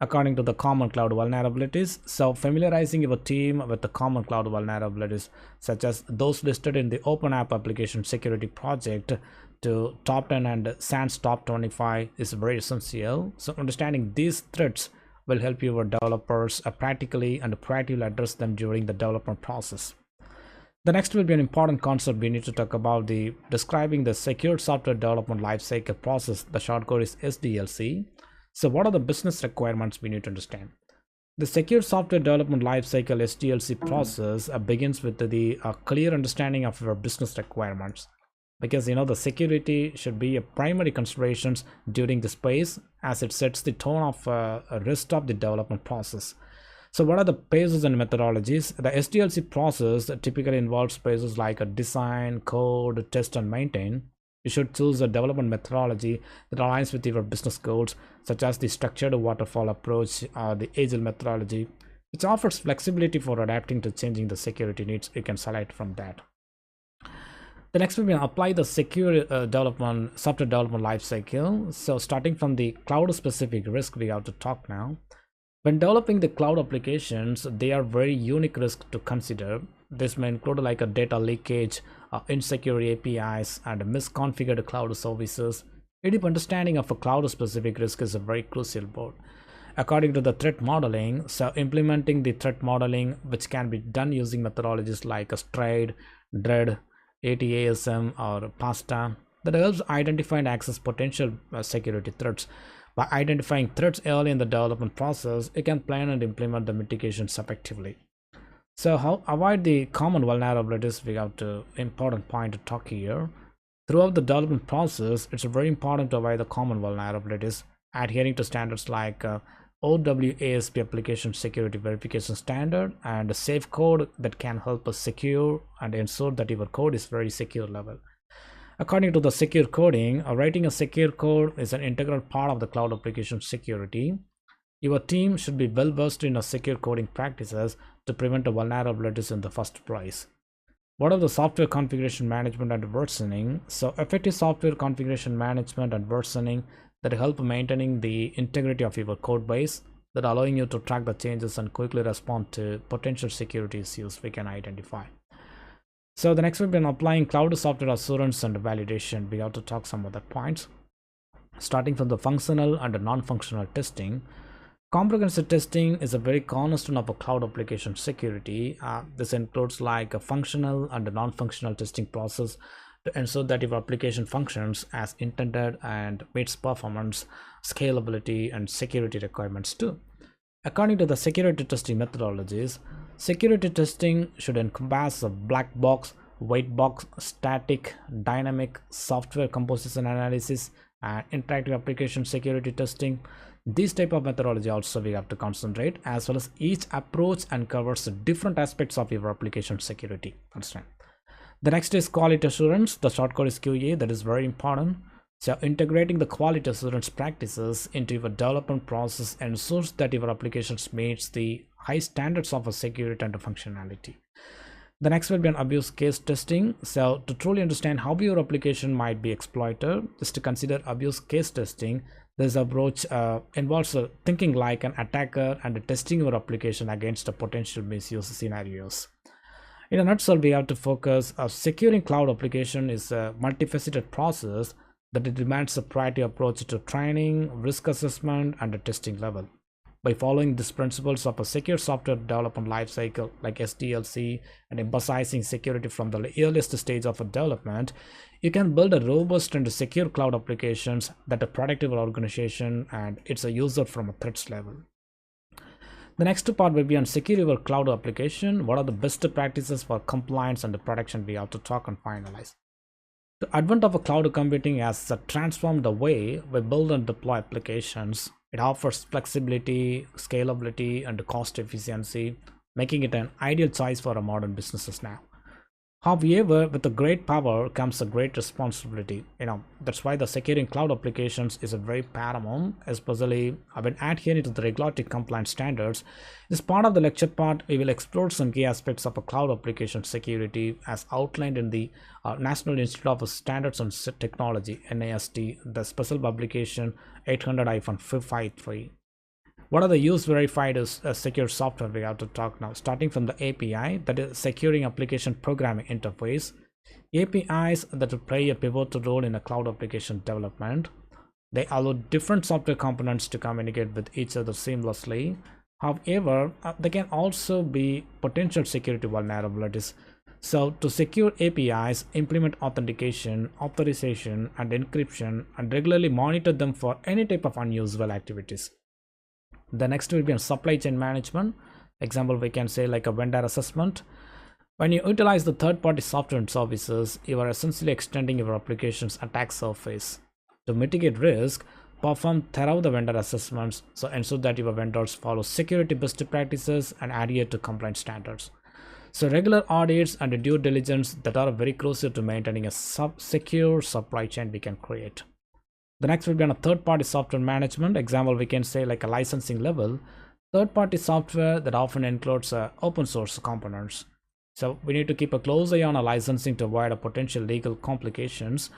According to the common cloud vulnerabilities, so familiarizing your team with the common cloud vulnerabilities such as those listed in the Open App Application Security Project to top 10 and SANS top 25 is very essential. So understanding these threats will help your developers practically and proactively address them during the development process. The next will be an important concept we need to talk about, the describing the secure software development lifecycle process. The short code is SDLC. So what are the business requirements we need to understand? The secure software development lifecycle SDLC process begins with the clear understanding of your business requirements, because the security should be a primary considerations during this phase as it sets the tone of rest of the development process. So what are the phases and methodologies? The SDLC process typically involves phases like a design, code, test, and maintain. You should choose a development methodology that aligns with your business goals, such as the structured waterfall approach or the agile methodology, which offers flexibility for adapting to changing the security needs. You can select from that. The next will be apply the secure software development lifecycle. So starting from the cloud specific risk, we have to talk now. When developing the cloud applications, they are very unique risks to consider. This may include like a data leakage, insecure APIs, and misconfigured cloud services. A deep understanding of a cloud specific risk is a very crucial part. According to the threat modeling, so implementing the threat modeling, which can be done using methodologies like a STRIDE, DREAD, ATASM, or PASTA, that helps identify and access potential security threats. By identifying threats early in the development process, you can plan and implement the mitigations effectively. So how avoid the common vulnerabilities? We have to important point to talk here. Throughout the development process, it's very important to avoid the common vulnerabilities, adhering to standards like OWASP application security verification standard and a safe code that can help us secure and ensure that your code is very secure level. According to the secure coding, writing a secure code is an integral part of the cloud application security. Your team should be well versed in secure coding practices to prevent the vulnerabilities in the first place. What are the software configuration management and versioning? So effective software configuration management and versioning that help maintaining the integrity of your code base, that allowing you to track the changes and quickly respond to potential security issues we can identify. So the next we've been applying cloud software assurance and validation. We have to talk some other points. Starting from the functional and the non-functional testing. Comprehensive testing is a very cornerstone of a cloud application security. This includes like a functional and a non-functional testing process to ensure that your application functions as intended and meets performance, scalability, and security requirements too. According to the security testing methodologies, security testing should encompass a black box, white box, static, dynamic, software composition analysis, and interactive application security testing. This type of methodology also we have to concentrate, as well as each approach and covers different aspects of your application security. Understand? The next is quality assurance. The short code is QA. That is very important. So integrating the quality assurance practices into your development process ensures that your applications meets the high standards of a security and functionality. The next will be an abuse case testing. So to truly understand how your application might be exploited, is to consider abuse case testing. This approach involves thinking like an attacker and testing your application against the potential misuse scenarios. In a nutshell, we have to focus securing cloud application is a multifaceted process that it demands a priority approach to training, risk assessment, and the testing level. By following these principles of a secure software development lifecycle like SDLC and emphasizing security from the earliest stage of a development, you can build a robust and secure cloud applications that are protective organization and it's a user from a threats level. The next part will be on secure your cloud application. What are the best practices for compliance and the protection we have to talk and finalize. The advent of a cloud computing has transformed the way we build and deploy applications. It offers flexibility, scalability, and cost efficiency, making it an ideal choice for a modern businesses now. However, with a great power comes a great responsibility. That's why the securing cloud applications is a very paramount, especially when adhering to the regulatory compliance standards. As part of the lecture part, we will explore some key aspects of a cloud application security as outlined in the National Institute of Standards and Technology (NIST), the special publication 800-553. What are the use verified as secure software we have to talk now, starting from the API, that is securing application programming interface. APIs that will play a pivotal role in a cloud application development. They allow different software components to communicate with each other seamlessly. However, they can also be potential security vulnerabilities. So to secure APIs, implement authentication, authorization, and encryption, and regularly monitor them for any type of unusual activities. The next will be on supply chain management. Example, we can say like a vendor assessment. When you utilize the third-party software and services, you are essentially extending your application's attack surface. To mitigate risk, perform thorough the vendor assessments, so ensure that your vendors follow security best practices and adhere to compliance standards. So regular audits and due diligence that are very crucial to maintaining a secure supply chain we can create. The next will be on a third-party software management. Example, we can say like a licensing level. Third-party software that often includes open source components. So we need to keep a close eye on a licensing to avoid a potential legal complications.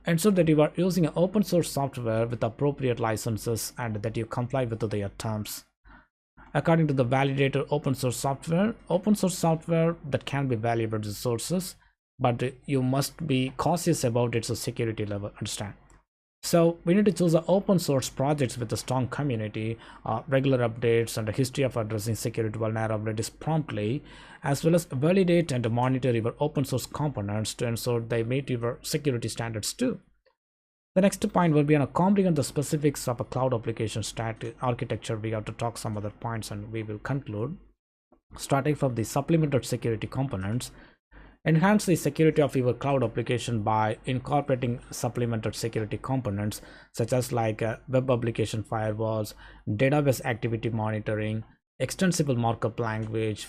Ensure that you are using an open source software with appropriate licenses and that you comply with their terms. According to the validated open source software that can be valuable resources, but you must be cautious about its security level. Understand? So we need to choose the open source projects with a strong community, regular updates, and a history of addressing security vulnerabilities promptly, as well as validate and monitor your open source components to ensure they meet your security standards too. The next point will be on a comprehend the specifics of a cloud application architecture. We have to talk some other points and we will conclude. Starting from the supplemented security components. Enhance the security of your cloud application by incorporating supplemented security components such as like web application firewalls, database activity monitoring, extensible markup language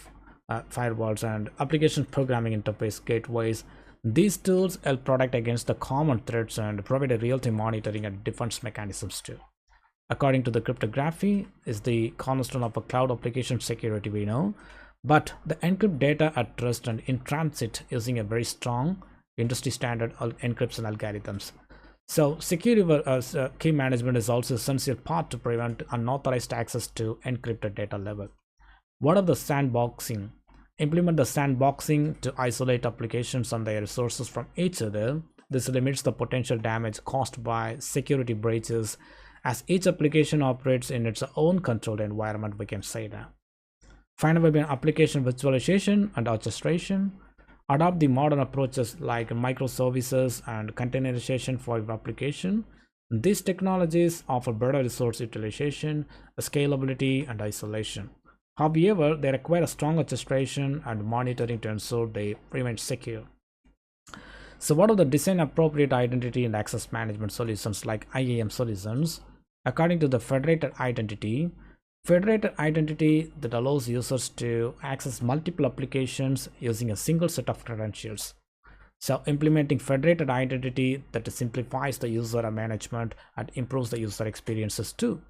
firewalls, and application programming interface gateways. These tools help protect against the common threats and provide a real-time monitoring and defense mechanisms too. According to the cryptography is the cornerstone of a cloud application security we know. but the encrypt data at rest and in transit using a very strong industry standard encryption algorithms. So secure key management is also essential part to prevent unauthorized access to encrypted data level. What are the sandboxing? Implement the sandboxing to isolate applications and their resources from each other. This limits the potential damage caused by security breaches as each application operates in its own controlled environment, we can say that. Finally, will be an application virtualization and orchestration. Adopt the modern approaches like microservices and containerization for your application. These technologies offer better resource utilization, scalability, and isolation. However, they require a strong orchestration and monitoring to ensure they remain secure. So what are the design appropriate identity and access management solutions like IAM solutions? According to the federated identity that allows users to access multiple applications using a single set of credentials. So implementing federated identity that simplifies the user management and improves the user experiences too.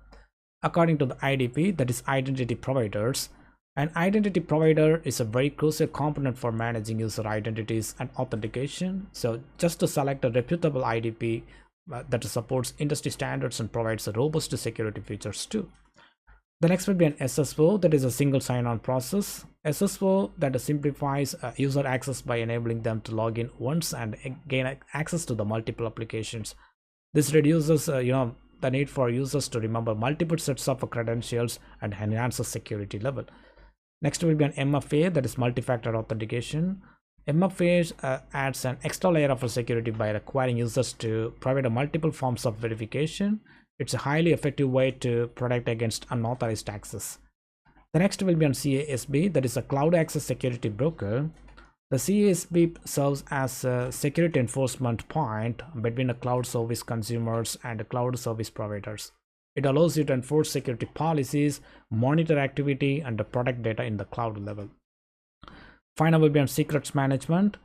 According to the IDP, that is identity providers, an identity provider is a very crucial component for managing user identities and authentication. So just to select a reputable IDP that supports industry standards and provides a robust security features too. The next will be an SSO, that is a single sign-on process. SSO that simplifies user access by enabling them to log in once and gain access to the multiple applications. This reduces the need for users to remember multiple sets of credentials and enhances security level. Next will be an MFA, that is multi-factor authentication. MFA adds an extra layer of security by requiring users to provide multiple forms of verification. It's a highly effective way to protect against unauthorized access. The next will be on CASB, that is a cloud access security broker. The CASB serves as a security enforcement point between the cloud service consumers and the cloud service providers. It allows you to enforce security policies, monitor activity, and protect data in the cloud level. Final will be on secrets management.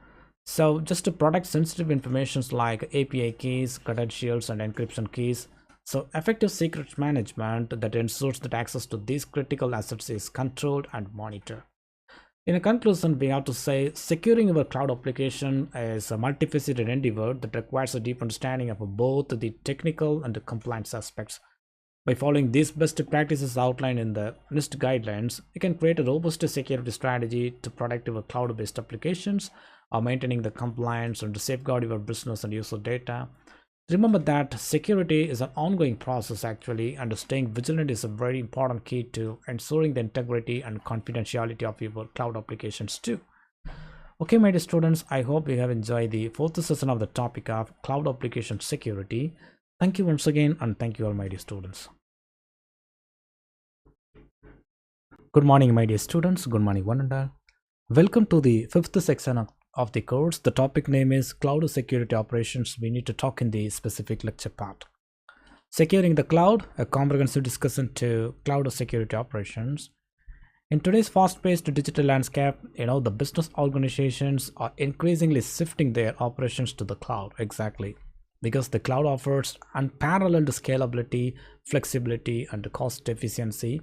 So just to protect sensitive information like API keys, credentials, and encryption keys. So effective secrets management that ensures that access to these critical assets is controlled and monitored. In a conclusion, we have to say securing our cloud application is a multifaceted endeavor that requires a deep understanding of both the technical and the compliance aspects. By following these best practices outlined in the NIST guidelines, you can create a robust security strategy to protect your cloud-based applications, or maintaining the compliance and to safeguard your business and user data. Remember that security is an ongoing process actually, and staying vigilant is a very important key to ensuring the integrity and confidentiality of your cloud applications too. Okay, my dear students, I hope you have enjoyed the fourth session of the topic of cloud application security. Thank you once again, and thank you all, my dear students. Good morning, my dear students. Good morning, one and all. Welcome to the fifth section of the course. The topic name is Cloud Security Operations. We need to talk in the specific lecture part. Securing the cloud, a comprehensive discussion to cloud security operations. In today's fast-paced digital landscape, the business organizations are increasingly shifting their operations to the cloud. Exactly. Because the cloud offers unparalleled scalability, flexibility, and cost efficiency.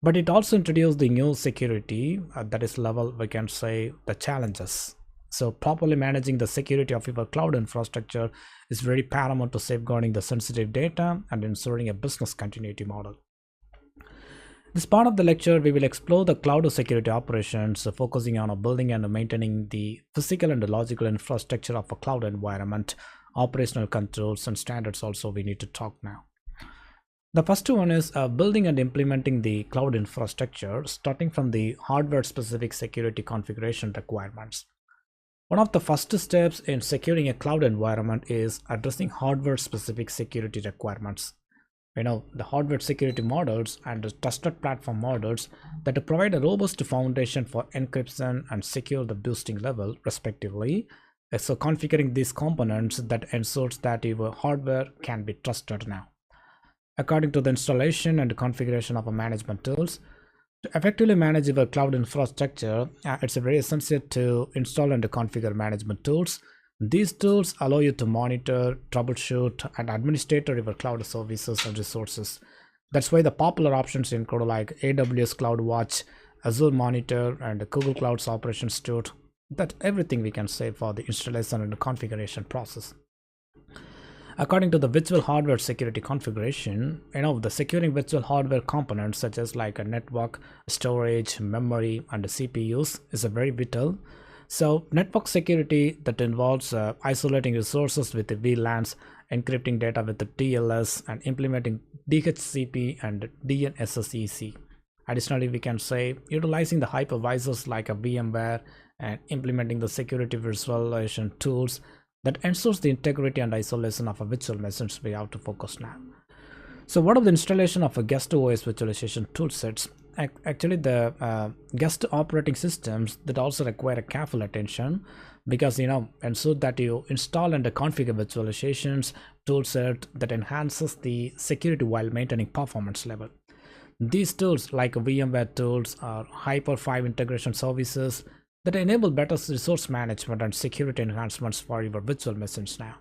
But it also introduced the new security that is level, we can say, the challenges. So properly managing the security of your cloud infrastructure is very paramount to safeguarding the sensitive data and ensuring a business continuity model. This part of the lecture, we will explore the cloud security operations, focusing on building and maintaining the physical and logical infrastructure of a cloud environment, operational controls and standards also we need to talk now. The first one is building and implementing the cloud infrastructure, starting from the hardware-specific security configuration requirements. One of the first steps in securing a cloud environment is addressing hardware-specific security requirements. The hardware security models and the trusted platform models that provide a robust foundation for encryption and secure the boosting level, respectively. So configuring these components that ensures that your hardware can be trusted now. According to the installation and configuration of management tools, to effectively manage your cloud infrastructure, it's very essential to install and configure management tools. These tools allow you to monitor, troubleshoot, and administrate your cloud services and resources. That's why the popular options include like AWS CloudWatch, Azure Monitor, and Google Cloud's Operation Suite. That everything we can say for the installation and the configuration process. According to the virtual hardware security configuration, the securing virtual hardware components such as like a network, storage, memory, and the CPUs is a very vital. So network security that involves isolating resources with the VLANs, encrypting data with the TLS, and implementing DHCP and DNSSEC. Additionally, we can say utilizing the hypervisors like a VMware and implementing the security visualization tools that ensures the integrity and isolation of a virtual machines we have to focus now. So what are the installation of a guest OS virtualization toolsets? Actually, the guest operating systems that also require a careful attention because ensure that you install and configure virtualizations toolset that enhances the security while maintaining performance level. These tools like VMware tools are Hyper 5 integration services that enable better resource management and security enhancements for your virtual machines now.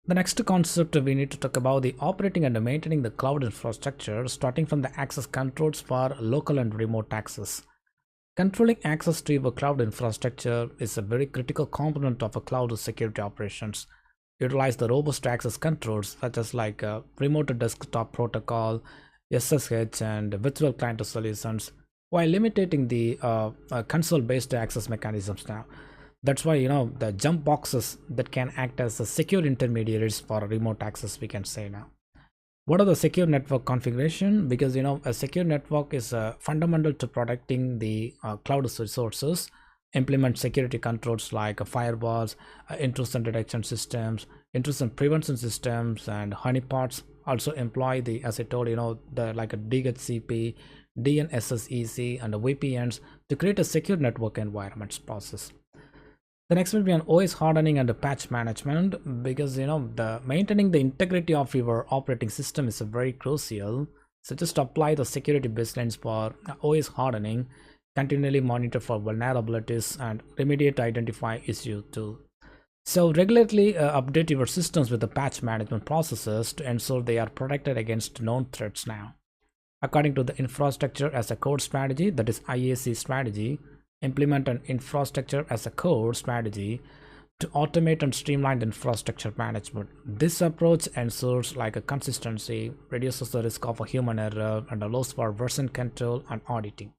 The next concept we need to talk about the operating and maintaining the cloud infrastructure, starting from the access controls for local and remote access. Controlling access to your cloud infrastructure is a very critical component of a cloud security operations. Utilize the robust access controls such as like remote desktop protocol, SSH, and virtual client solutions, while limiting the console-based access mechanisms now. That's why the jump boxes that can act as the secure intermediaries for remote access we can say now. What are the secure network configuration? Because a secure network is fundamental to protecting the cloud resources. Implement security controls like firewalls, intrusion detection systems, intrusion prevention systems, and honeypots. Also employ the, as I told the like a DHCP, DNSSEC, and the VPNs to create a secure network environments process. The next will be on OS hardening and the patch management because the maintaining the integrity of your operating system is very crucial. So just apply the security baselines for OS hardening, continually monitor for vulnerabilities, and remediate identify issue too. So regularly update your systems with the patch management processes to ensure they are protected against known threats now. According to the infrastructure as a code strategy, that is IAC strategy, implement an infrastructure as a code strategy to automate and streamline the infrastructure management. This approach ensures like a consistency, reduces the risk of a human error, and allows for version control and auditing.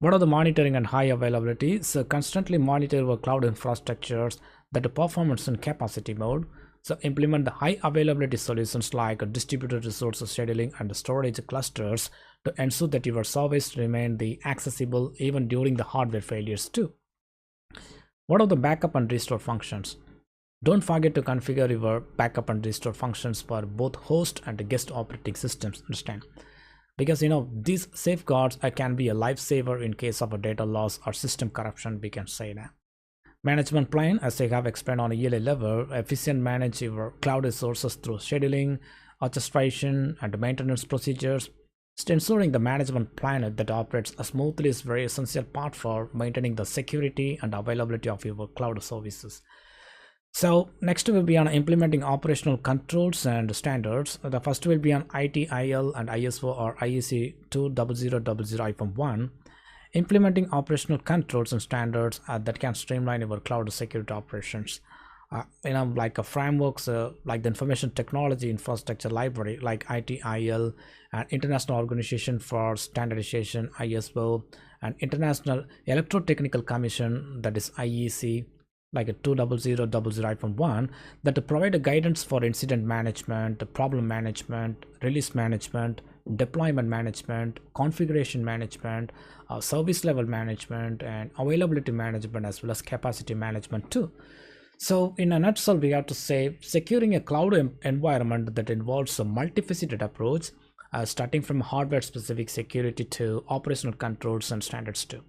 What are the monitoring and high availability? So constantly monitor your cloud infrastructures that the performance and capacity mode. So implement the high availability solutions like distributed resources scheduling and storage clusters to ensure that your service remain the accessible even during the hardware failures too. What are the backup and restore functions? Don't forget to configure your backup and restore functions for both host and guest operating systems. Understand? Because these safeguards can be a lifesaver in case of a data loss or system corruption we can say now. Management plan, as I have explained on a yearly level, efficient manage your cloud resources through scheduling, orchestration, and maintenance procedures. Ensuring the management plan that operates smoothly is very essential part for maintaining the security and availability of your cloud services. So next will be on implementing operational controls and standards. The first will be on ITIL and ISO or IEC 20000-1. Implementing operational controls and standards that can streamline your cloud security operations. Like a frameworks like the information technology infrastructure library like ITIL and International Organization for Standardization ISO and International Electrotechnical Commission, that is IEC, like a 20000-1, that provide a guidance for incident management, problem management, release management, deployment management, configuration management, service level management, and availability management, as well as capacity management too. So in a nutshell, we have to say securing a cloud environment that involves a multifaceted approach, starting from hardware specific security to operational controls and standards too.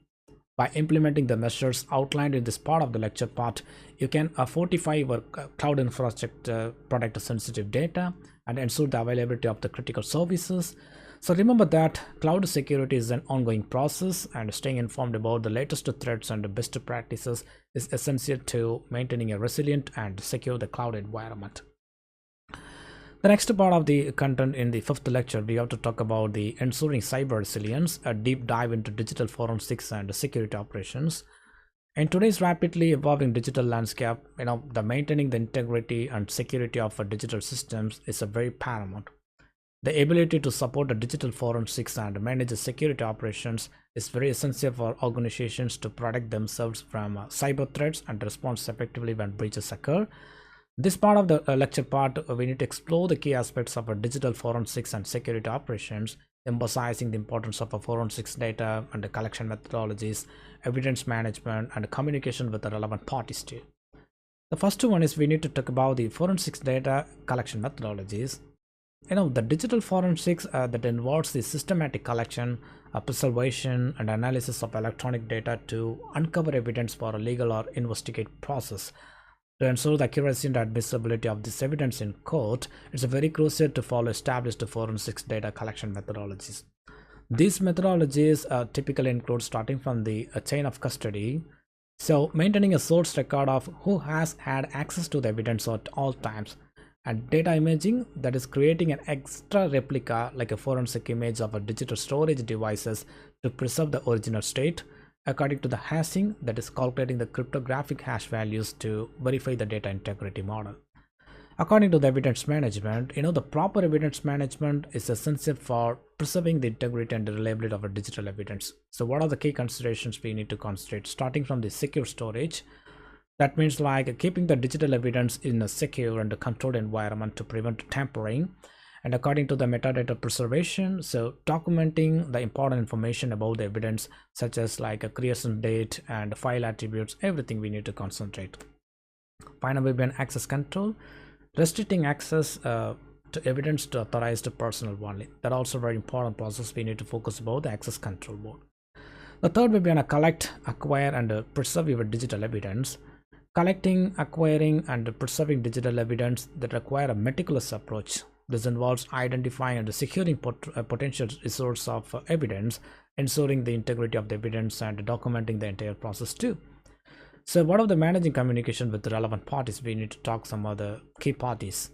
By implementing the measures outlined in this part of the lecture part, you can fortify your cloud infrastructure, protect the sensitive data, and ensure the availability of the critical services. So remember that cloud security is an ongoing process, and staying informed about the latest threats and best practices is essential to maintaining a resilient and secure the cloud environment. The next part of the content in the fifth lecture, we have to talk about the ensuring cyber resilience, a deep dive into digital forensics and security operations. In today's rapidly evolving digital landscape, the maintaining the integrity and security of digital systems is a very paramount. The ability to support the digital forensics and manage the security operations is very essential for organizations to protect themselves from cyber threats and respond effectively when breaches occur. This part of the lecture part, we need to explore the key aspects of digital forensics and security operations, emphasizing the importance of forensics data and the collection methodologies, evidence management, and communication with the relevant parties too. The first one is we need to talk about the forensics data collection methodologies. The digital forensics that involves the systematic collection, preservation, and analysis of electronic data to uncover evidence for a legal or investigative process. To ensure the accuracy and admissibility of this evidence in court, it's very crucial to follow established forensics data collection methodologies. These methodologies typically include starting from the chain of custody, so maintaining a source record of who has had access to the evidence at all times, and data imaging, that is creating an extra replica like a forensic image of a digital storage devices to preserve the original state. According to the hashing, that is calculating the cryptographic hash values to verify the data integrity model. According to the evidence management, the proper evidence management is essential for preserving the integrity and the reliability of a digital evidence. So what are the key considerations we need to consider? Starting from the secure storage, that means like keeping the digital evidence in a secure and a controlled environment to prevent tampering. And according to the metadata preservation, so documenting the important information about the evidence, such as like a creation date and file attributes, everything we need to concentrate. Finally, we have access control, restricting access to evidence to authorized personnel only. That also very important process we need to focus about the access control mode. The third will be on collect, acquire, and preserve your digital evidence. Collecting, acquiring, and preserving digital evidence that require a meticulous approach. This involves identifying and securing potential resource of evidence, ensuring the integrity of the evidence, and documenting the entire process too. So what of the managing communication with the relevant parties? We need to talk some other key parties.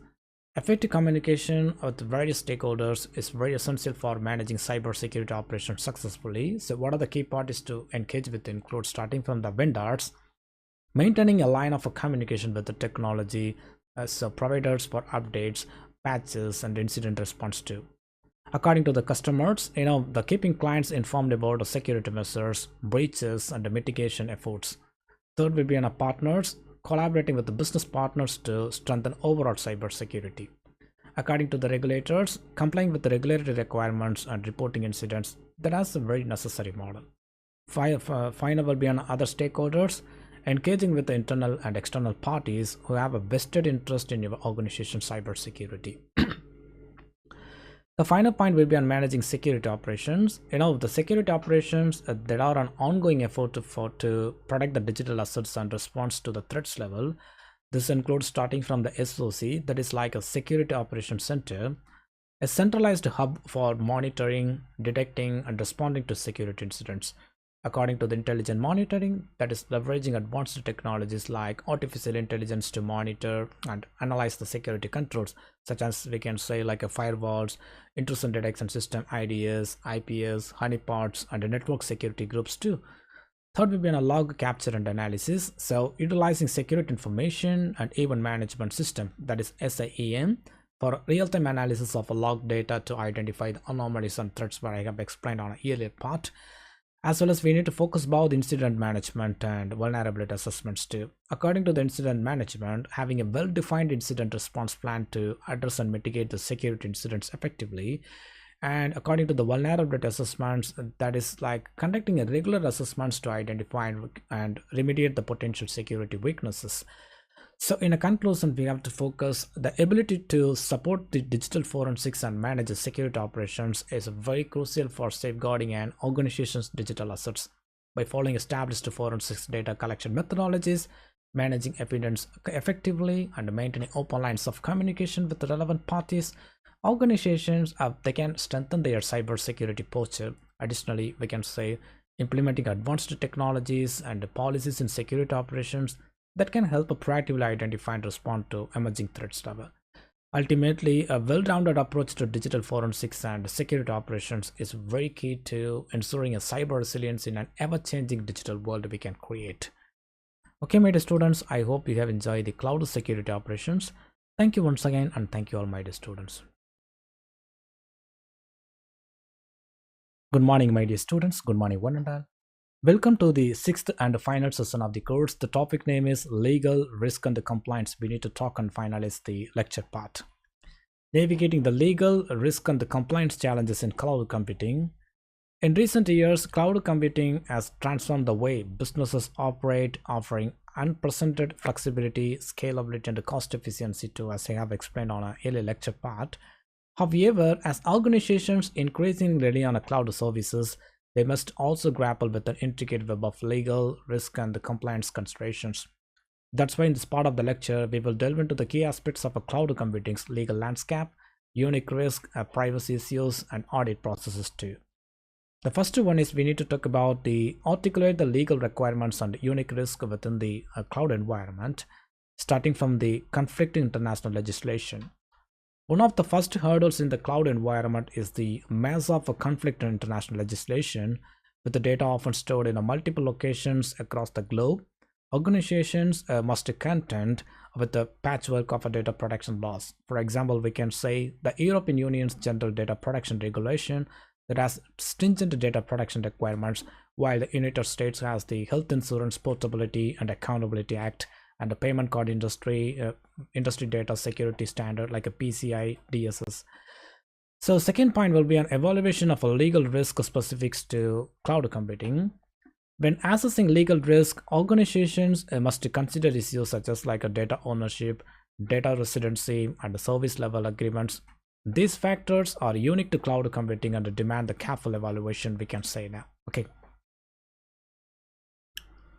Effective communication with various stakeholders is very essential for managing cybersecurity operations successfully. So what are the key parties to engage with include starting from the vendors, maintaining a line of communication with the technology so providers for updates, patches, and incident response too. According to the customers, the keeping clients informed about the security measures, breaches, and the mitigation efforts. Third will be on partners, collaborating with the business partners to strengthen overall cybersecurity. According to the regulators, complying with the regulatory requirements and reporting incidents, that has a very necessary model. Final will be on other stakeholders, engaging with the internal and external parties who have a vested interest in your organization's cybersecurity. The final point will be on managing security operations. The security operations that are an ongoing effort to protect the digital assets and response to the threats level. This includes starting from the SOC, that is like a security operations center, a centralized hub for monitoring, detecting, and responding to security incidents. According to the intelligent monitoring, that is leveraging advanced technologies like artificial intelligence to monitor and analyze the security controls, such as we can say like a firewalls, intrusion detection system, IDS, IPS, honeypots, and network security groups too. Third will be a log capture and analysis, so utilizing security information and event management system, that is SIEM, for real-time analysis of log data to identify the anomalies and threats, what I have explained on an earlier part. As well as we need to focus about incident management and vulnerability assessments too. According to the incident management, having a well-defined incident response plan to address and mitigate the security incidents effectively. And according to the vulnerability assessments, that is like conducting a regular assessments to identify and remediate the potential security weaknesses. So in a conclusion, we have to focus the ability to support the digital forensics and manage the security operations is very crucial for safeguarding an organization's digital assets. By following established forensics data collection methodologies, managing evidence effectively, and maintaining open lines of communication with the relevant parties, organizations they can strengthen their cybersecurity posture. Additionally, we can say implementing advanced technologies and policies in security operations that can help proactively identify and respond to emerging threats level. Ultimately, a well-rounded approach to digital forensics and security operations is very key to ensuring a cyber resilience in an ever-changing digital world we can create. Okay, my dear students, I hope you have enjoyed the cloud security operations. Thank you once again, and thank you all, my dear students. Good morning, my dear students. Good morning, one and all. Welcome to the sixth and final session of the course. The topic name is Legal Risk and Compliance. We need to talk and finalize the lecture part. Navigating the legal risk and the compliance challenges in cloud computing. In recent years, cloud computing has transformed the way businesses operate, offering unprecedented flexibility, scalability, and cost efficiency too, as I have explained on an earlier lecture part. However, as organizations increasingly rely on cloud services, they must also grapple with an intricate web of legal, risk, and compliance considerations. That's why in this part of the lecture, we will delve into the key aspects of a cloud computing's legal landscape, unique risk, privacy issues, and audit processes too. The first one is we need to talk about the articulate the legal requirements and unique risk within the cloud environment, starting from the conflicting international legislation. One of the first hurdles in the cloud environment is the mass of a conflict in international legislation, with the data often stored in multiple locations across the globe. Organizations must contend with the patchwork of data protection laws. For example, we can say the European Union's General Data Protection Regulation that has stringent data protection requirements, while the United States has the Health Insurance Portability and Accountability Act and the Payment Card Industry Data Security Standard like a PCI DSS. So second point will be an evaluation of a legal risk specifics to cloud computing. When assessing legal risk, organizations must consider issues such as like a data ownership, data residency, and service level agreements. These factors are unique to cloud computing and demand the careful evaluation, we can say now.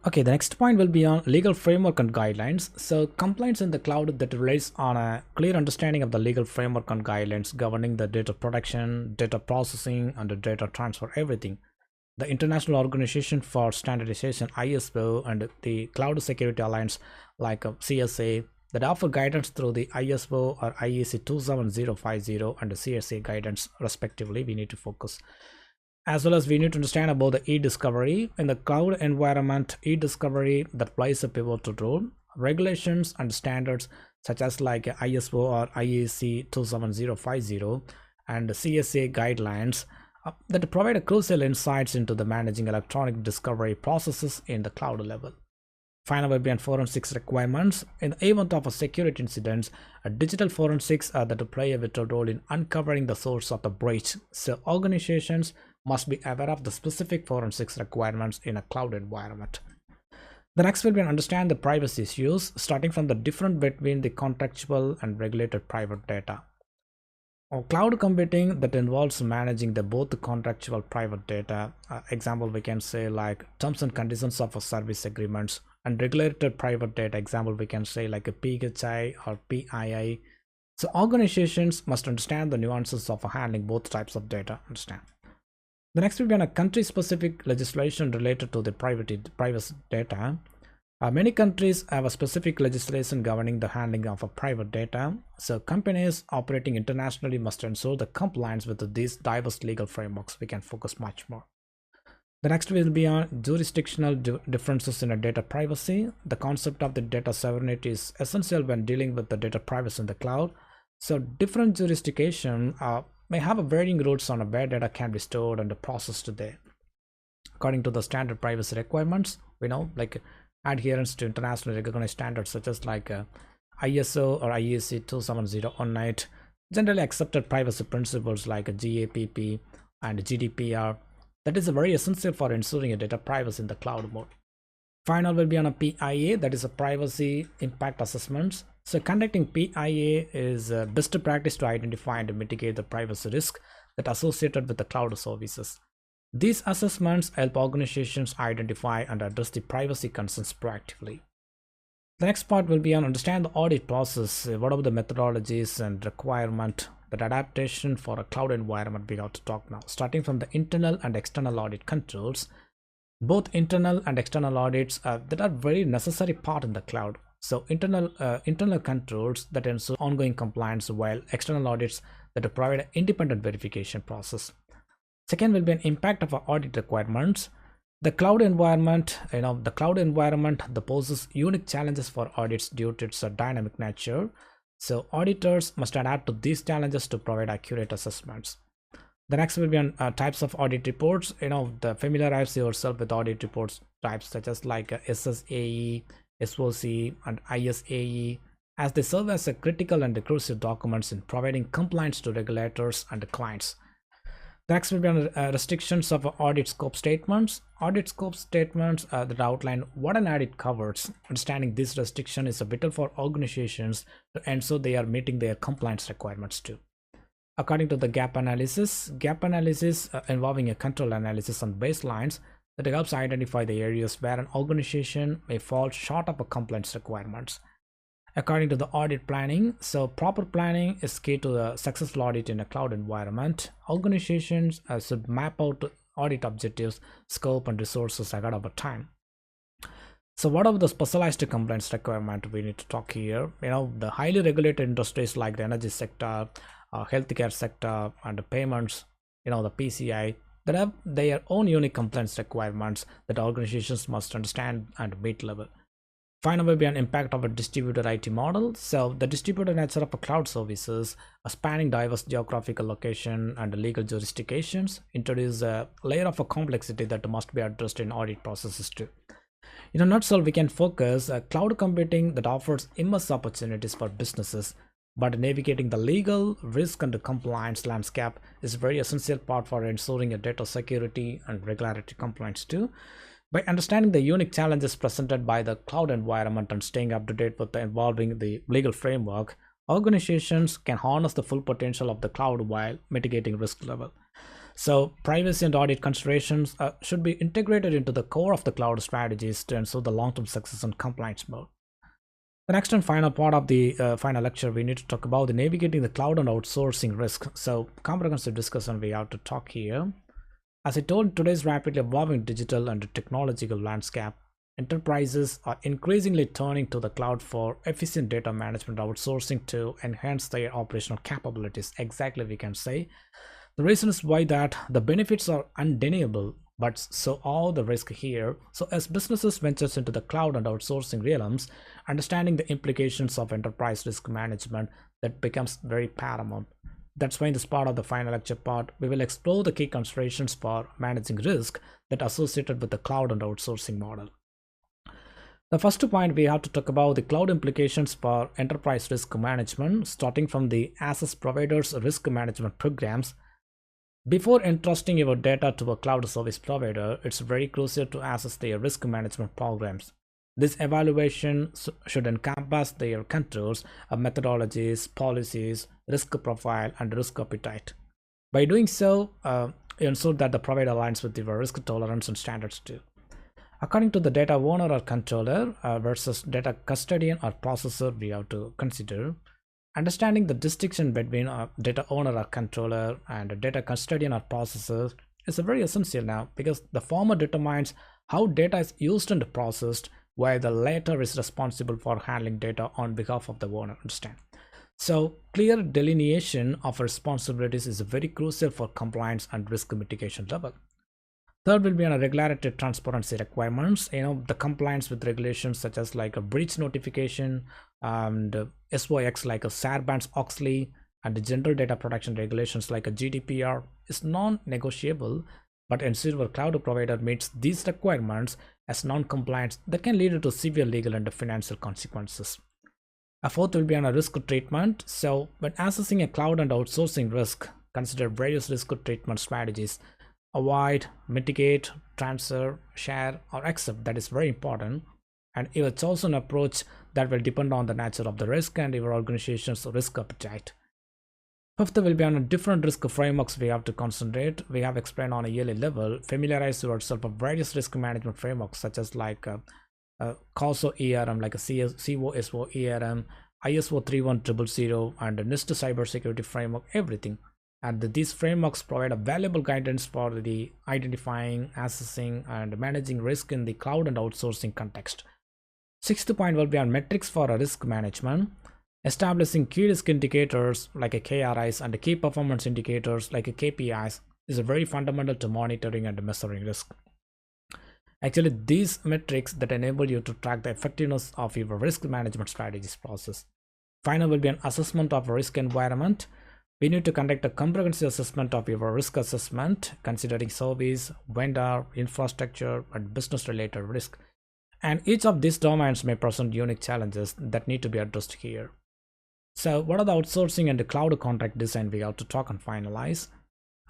Okay, the next point will be on legal framework and guidelines. So compliance in the cloud that relies on a clear understanding of the legal framework and guidelines governing the data protection, data processing, and the data transfer, everything. The International Organization for Standardization ISO and the Cloud Security Alliance like CSA that offer guidance through the ISO or IEC 27050 and the CSA guidance respectively. We need to focus, as well as we need to understand about the e-discovery. In the cloud environment, e-discovery that plays a pivotal role. Regulations and standards such as like ISO or IEC 27050 and the CSA guidelines that provide crucial insights into the managing electronic discovery processes in the cloud level. Final will be on forensics requirements. In the event of a security incident, digital forensics that play a vital role in uncovering the source of the breach. So organizations must be aware of the specific forensics requirements in a cloud environment. The next will be understand the privacy issues, starting from the difference between the contractual and regulated private data. Cloud computing that involves managing the both the contractual private data. Example we can say like terms and conditions of a service agreements, and regulated private data. Example we can say like a PHI or PII. So organizations must understand the nuances of handling both types of data. Understand. The next will be on a country-specific legislation related to the privacy data. Many countries have a specific legislation governing the handling of a private data. So companies operating internationally must ensure the compliance with these diverse legal frameworks. We can focus much more. The next will be on jurisdictional differences in a data privacy. The concept of the data sovereignty is essential when dealing with the data privacy in the cloud. So different jurisdictions may have a varying rules on where data can be stored and processed there. According to the standard privacy requirements, we know like adherence to internationally recognized standards such as like ISO or IEC 27018, generally accepted privacy principles like GAPP and GDPR. That is very essential for ensuring a data privacy in the cloud mode. Final will be on a PIA, that is a privacy impact assessments. So conducting PIA is best practice to identify and mitigate the privacy risk that associated with the cloud services. These assessments help organizations identify and address the privacy concerns proactively. The next part will be on understand the audit process. What are the methodologies and requirement that adaptation for a cloud environment we have to talk now. Starting from the internal and external audit controls. Both internal and external audits that are very necessary part in the cloud. So internal controls that ensure ongoing compliance, while external audits that provide an independent verification process. Second will be an impact of our audit requirements. The cloud environment that poses unique challenges for audits due to its dynamic nature. So auditors must adapt to these challenges to provide accurate assessments. The next will be on types of audit reports. The familiarize yourself with audit reports types such as like SSAE, SOC, and ISAE, as they serve as a critical and crucial documents in providing compliance to regulators and clients. The next will be on restrictions of audit scope statements. Audit scope statements that outline what an audit covers. Understanding this restriction is vital for organizations to ensure they are meeting their compliance requirements too. According to the gap analysis involving a control analysis on baselines that helps identify the areas where an organization may fall short of a compliance requirements. According to the audit planning, so proper planning is key to the successful audit in a cloud environment. Organizations should map out audit objectives, scope, and resources ahead of time. So what are the specialized compliance requirement we need to talk here? The highly regulated industries like the energy sector, healthcare sector, and the payments, the PCI, that have their own unique compliance requirements that organizations must understand and meet level. Finally, will be an impact of a distributed IT model. So the distributed nature of a cloud services, spanning diverse geographical location and legal jurisdictions, introduce a layer of a complexity that must be addressed in audit processes too. In a nutshell, we can focus cloud computing that offers immense opportunities for businesses, but navigating the legal, risk, and the compliance landscape is a very essential part for ensuring a data security and regulatory compliance too. By understanding the unique challenges presented by the cloud environment and staying up to date with the evolving the legal framework, organizations can harness the full potential of the cloud while mitigating risk level. So privacy and audit considerations should be integrated into the core of the cloud strategies to ensure the long-term success and compliance mode. The next and final part of the final lecture, we need to talk about the navigating the cloud and outsourcing risk. So comprehensive discussion we have to talk here. As I told, today's rapidly evolving digital and technological landscape, enterprises are increasingly turning to the cloud for efficient data management outsourcing to enhance their operational capabilities. Exactly, we can say. The reason is why that the benefits are undeniable, but so are the risk here. So as businesses ventures into the cloud and outsourcing realms, understanding the implications of enterprise risk management that becomes very paramount. That's why in this part of the final lecture part, we will explore the key considerations for managing risk that are associated with the cloud and outsourcing model. The first point, we have to talk about the cloud implications for enterprise risk management, starting from the access providers risk management programs. Before entrusting your data to a cloud service provider, it's very crucial to assess their risk management programs. This evaluation should encompass their controls, methodologies, policies, risk profile, and risk appetite. By doing so, ensure that the provider aligns with your risk tolerance and standards too. According to the data owner or controller versus data custodian or processor, we have to consider understanding the distinction between data owner or controller and data custodian or processor is very essential now, because the former determines how data is used and processed, while the latter is responsible for handling data on behalf of the owner. Understand? So clear delineation of responsibilities is very crucial for compliance and risk mitigation level. Third will be on a regulatory transparency requirements. The compliance with regulations such as like a breach notification and SOX like a Sarbanes-Oxley and the general data protection regulations like a GDPR is non-negotiable, but ensure a cloud provider meets these requirements as non-compliance that can lead to severe legal and financial consequences. A fourth will be on a risk treatment. So when assessing a cloud and outsourcing risk, consider various risk treatment strategies. Avoid, mitigate, transfer, share, or accept. That is very important. And it's also an approach that will depend on the nature of the risk and your organization's risk appetite. Fifth will be on a different risk frameworks we have to concentrate. We have explained on a yearly level. Familiarize yourself with various risk management frameworks such as like COSO ERM, like a COSO ERM, ISO 31000, and NIST cybersecurity framework, everything. And these frameworks provide a valuable guidance for the identifying, assessing, and managing risk in the cloud and outsourcing context. Sixth point will be on metrics for a risk management. Establishing key risk indicators like a KRIs and key performance indicators like a KPIs is a very fundamental to monitoring and measuring risk. Actually, these metrics that enable you to track the effectiveness of your risk management strategies process. Final will be an assessment of a risk environment. We need to conduct a comprehensive assessment of your risk assessment, considering service, vendor, infrastructure, and business related risk. And each of these domains may present unique challenges that need to be addressed here. So, what are the outsourcing and the cloud contract design we have to talk and finalize?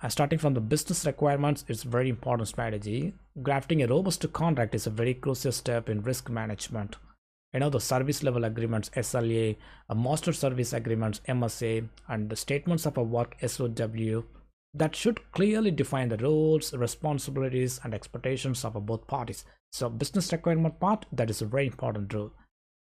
Starting from the business requirements, it's a very important strategy. Crafting a robust contract is a very crucial step in risk management. The service level agreements, SLA, master service agreements, MSA, and the statements of a work, SOW, that should clearly define the roles, responsibilities, and expectations of both parties. So business requirement part, that is a very important role.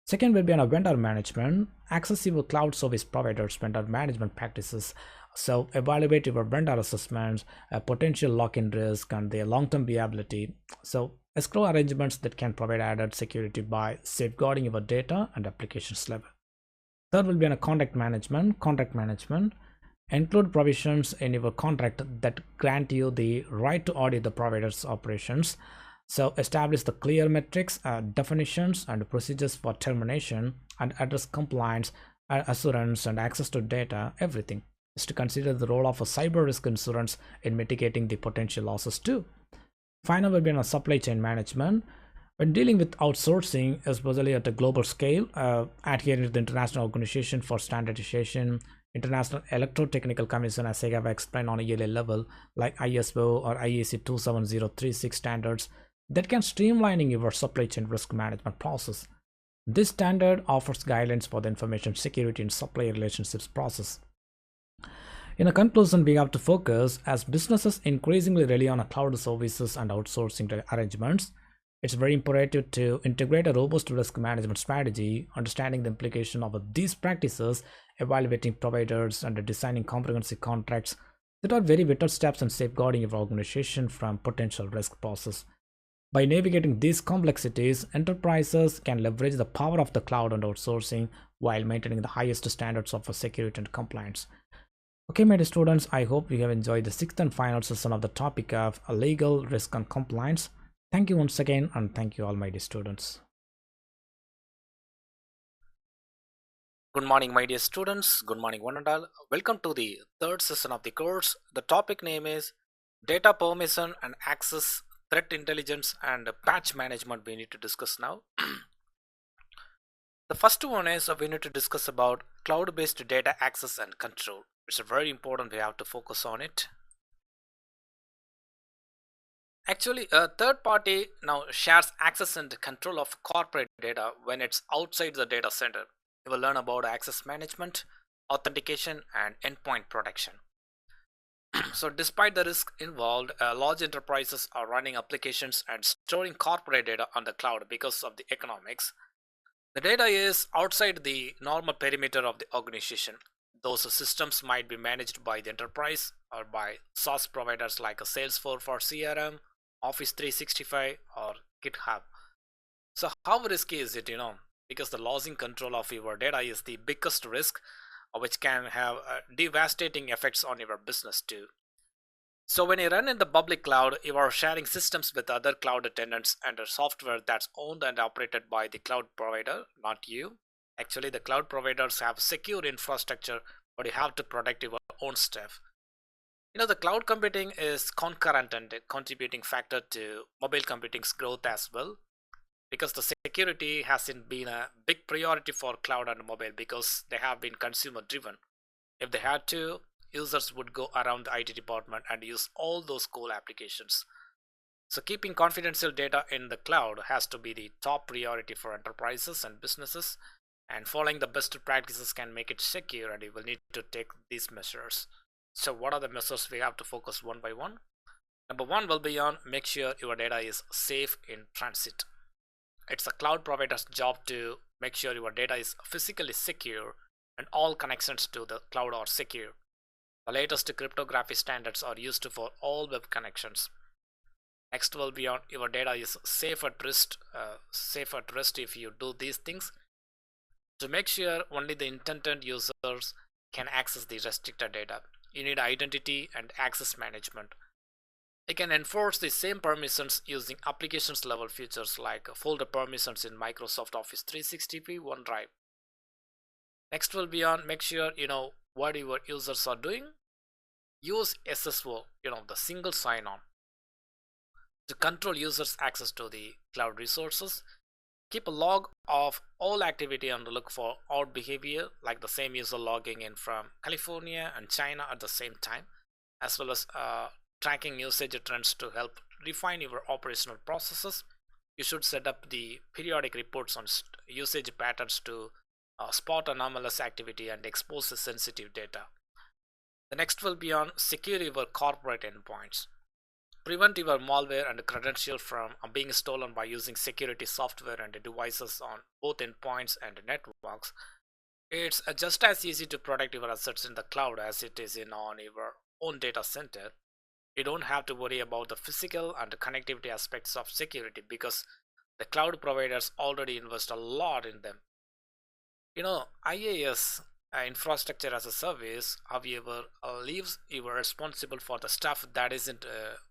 Second will be on a vendor management, accessible cloud service providers, vendor management practices. So evaluate your vendor assessments, potential lock-in risk, and their long-term viability. So escrow arrangements that can provide added security by safeguarding your data and applications level. Third will be on a contract management. Contract management include provisions in your contract that grant you the right to audit the provider's operations. So establish the clear metrics, definitions, and procedures for termination, and address compliance, assurance, and access to data. Everything is to consider the role of a cyber risk insurance in mitigating the potential losses too. Final will be on a supply chain management. When dealing with outsourcing, especially at a global scale, adhering to the International Organization for Standardization, International Electrotechnical Commission, as I have explained on a yearly level, like ISO or IEC 27036 standards, that can streamlining your supply chain risk management process. This standard offers guidelines for the information security and supplier relationships process. In a conclusion, we have to focus as businesses increasingly rely on cloud services and outsourcing arrangements. It's very imperative to integrate a robust risk management strategy, understanding the implication of these practices, evaluating providers, and designing comprehensive contracts that are very vital steps in safeguarding your organization from potential risk process. By navigating these complexities, enterprises can leverage the power of the cloud and outsourcing while maintaining the highest standards of security and compliance. Okay, my dear students, I hope you have enjoyed the sixth and final session of the topic of legal risk and compliance. Thank you once again, and thank you all, my dear students. Good morning, my dear students. Good morning, one and all. Welcome to the third session of the course. The topic name is Data Permission and Access, Threat Intelligence, and Patch Management. We need to discuss now. The first one is we need to discuss about cloud-based data access and control. It's very important, we have to focus on it. Actually, a third party now shares access and control of corporate data when it's outside the data center. You will learn about access management, authentication, and endpoint protection. So despite the risk involved, large enterprises are running applications and storing corporate data on the cloud because of the economics. The data is outside the normal perimeter of the organization. Those systems might be managed by the enterprise or by SaaS providers like a Salesforce for CRM, Office 365, or GitHub. So how risky is it, Because the losing control of your data is the biggest risk, which can have devastating effects on your business too. So when you run in the public cloud, you are sharing systems with other cloud tenants and software that's owned and operated by the cloud provider, not you. Actually, the cloud providers have secure infrastructure, but you have to protect your own stuff. The cloud computing is concurrent and a contributing factor to mobile computing's growth as well, because the security hasn't been a big priority for cloud and mobile because they have been consumer driven. If they had to, users would go around the IT department and use all those cool applications. So keeping confidential data in the cloud has to be the top priority for enterprises and businesses, and following the best practices can make it secure, and you will need to take these measures. So what are the measures we have to focus one by one? Number one will be on make sure your data is safe in transit. It's a cloud provider's job to make sure your data is physically secure and all connections to the cloud are secure. The latest cryptography standards are used for all web connections. Next will be on your data is safe at rest if you do these things. To make sure only the intended users can access the restricted data, you need identity and access management. You can enforce the same permissions using applications level features like folder permissions in Microsoft Office 365 OneDrive. Next will be on make sure you know what your users are doing. Use SSO, the single sign on, to control users' access to the cloud resources. Keep a log of all activity and look for odd behavior, like the same user logging in from California and China at the same time, as well as tracking usage trends to help refine your operational processes. You should set up the periodic reports on usage patterns to spot anomalous activity and expose the sensitive data. The next will be on secure your corporate endpoints. Prevent your malware and credential from being stolen by using security software and devices on both endpoints and networks. It's just as easy to protect your assets in the cloud as it is in on your own data center. You don't have to worry about the physical and connectivity aspects of security because the cloud providers already invest a lot in them. IaaS, infrastructure as a service, however, leaves you responsible for the stuff that isn't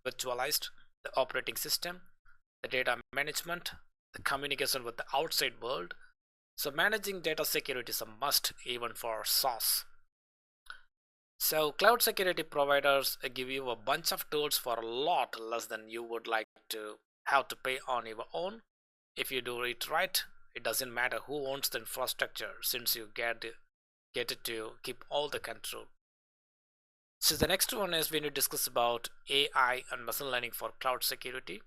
virtualized: the operating system, the data management, the communication with the outside world. So managing data security is a must even for SaaS. So cloud security providers give you a bunch of tools for a lot less than you would like to have to pay on your own. If you do it right, it doesn't matter who owns the infrastructure since you get it to keep all the control. So the next one is we need to discuss about AI and machine learning for cloud security.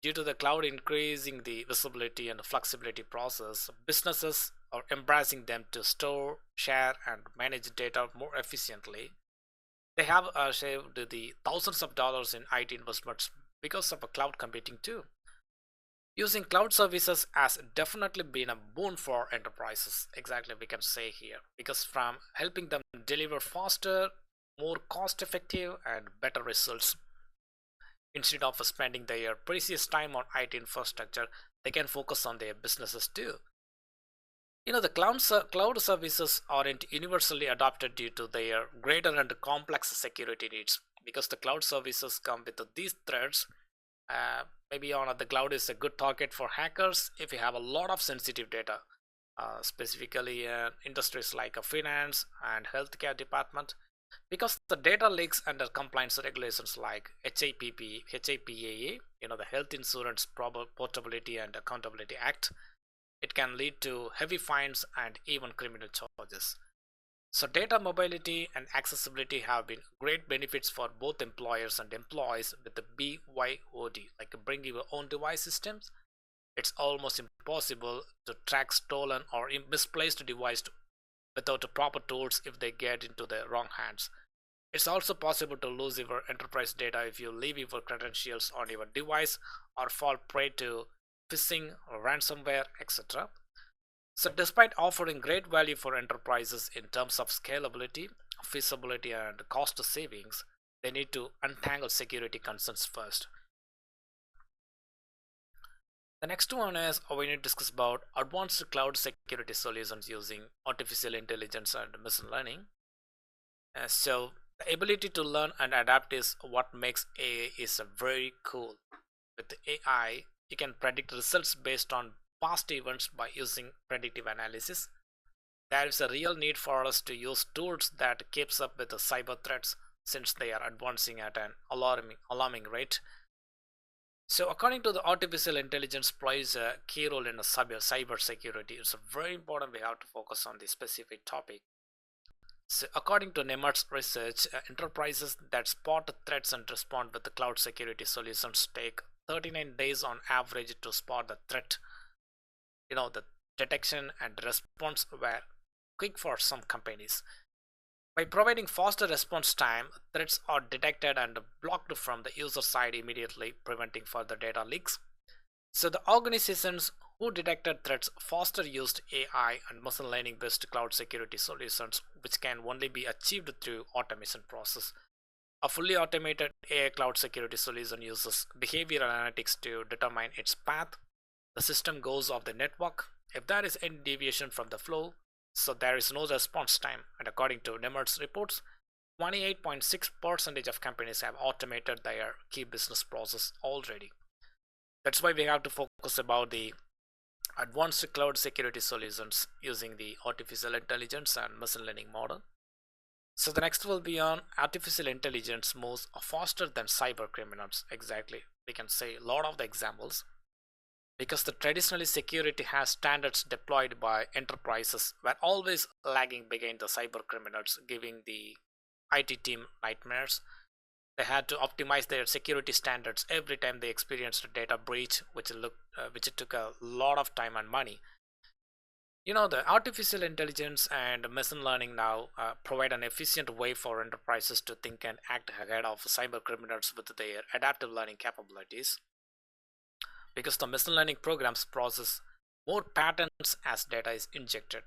Due to the cloud increasing the visibility and flexibility process, businesses are embracing them to store, share, and manage data more efficiently. They have saved the thousands of dollars in IT investments because of cloud computing too. Using cloud services has definitely been a boon for enterprises, exactly we can say here, because from helping them deliver faster, more cost effective, and better results. Instead of spending their precious time on IT infrastructure, they can focus on their businesses too. The cloud services aren't universally adopted due to their greater and complex security needs, because the cloud services come with these threats. Maybe on the cloud is a good target for hackers if you have a lot of sensitive data, specifically industries like finance and healthcare department, because the data leaks under compliance regulations like HIPAA, the Health Insurance Portability and Accountability Act. It can lead to heavy fines and even criminal charges. So data mobility and accessibility have been great benefits for both employers and employees with the BYOD, like bring your own device systems. It's almost impossible to track stolen or misplaced device without the proper tools if they get into the wrong hands. It's also possible to lose your enterprise data if you leave your credentials on your device or fall prey to phishing or ransomware, etc. So, despite offering great value for enterprises in terms of scalability, feasibility, and cost savings, they need to untangle security concerns first. The next one is we need to discuss about advanced cloud security solutions using artificial intelligence and machine learning. So, the ability to learn and adapt is what makes AI is very cool. With AI, you can predict results based on past events by using predictive analysis. There is a real need for us to use tools that keeps up with the cyber threats since they are advancing at an alarming rate. So according to the artificial intelligence plays a key role in the cyber security. It's a very important we have to focus on this specific topic. So according to NEMAT's research, enterprises that spot threats and respond with the cloud security solutions take 39 days on average to spot the threat. The detection and response were quick for some companies. By providing faster response time, threats are detected and blocked from the user side immediately, preventing further data leaks. So the organizations who detected threats faster used AI and machine learning based cloud security solutions, which can only be achieved through automation process. A fully automated AI cloud security solution uses behavioral analytics to determine its path the system goes off the network if there is any deviation from the flow, so there is no response time. And according to Nemr's reports, 28.6% of companies have automated their key business process already. That's why we have to focus about the advanced cloud security solutions using the artificial intelligence and machine learning model. So the next will be on artificial intelligence moves faster than cyber criminals. Exactly. We can say a lot of the examples because the traditionally security has standards deployed by enterprises were always lagging behind the cyber criminals, giving the IT team nightmares. They had to optimize their security standards every time they experienced a data breach, which took a lot of time and money. The artificial intelligence and machine learning now provide an efficient way for enterprises to think and act ahead of cyber criminals with their adaptive learning capabilities because the machine learning programs process more patterns as data is injected.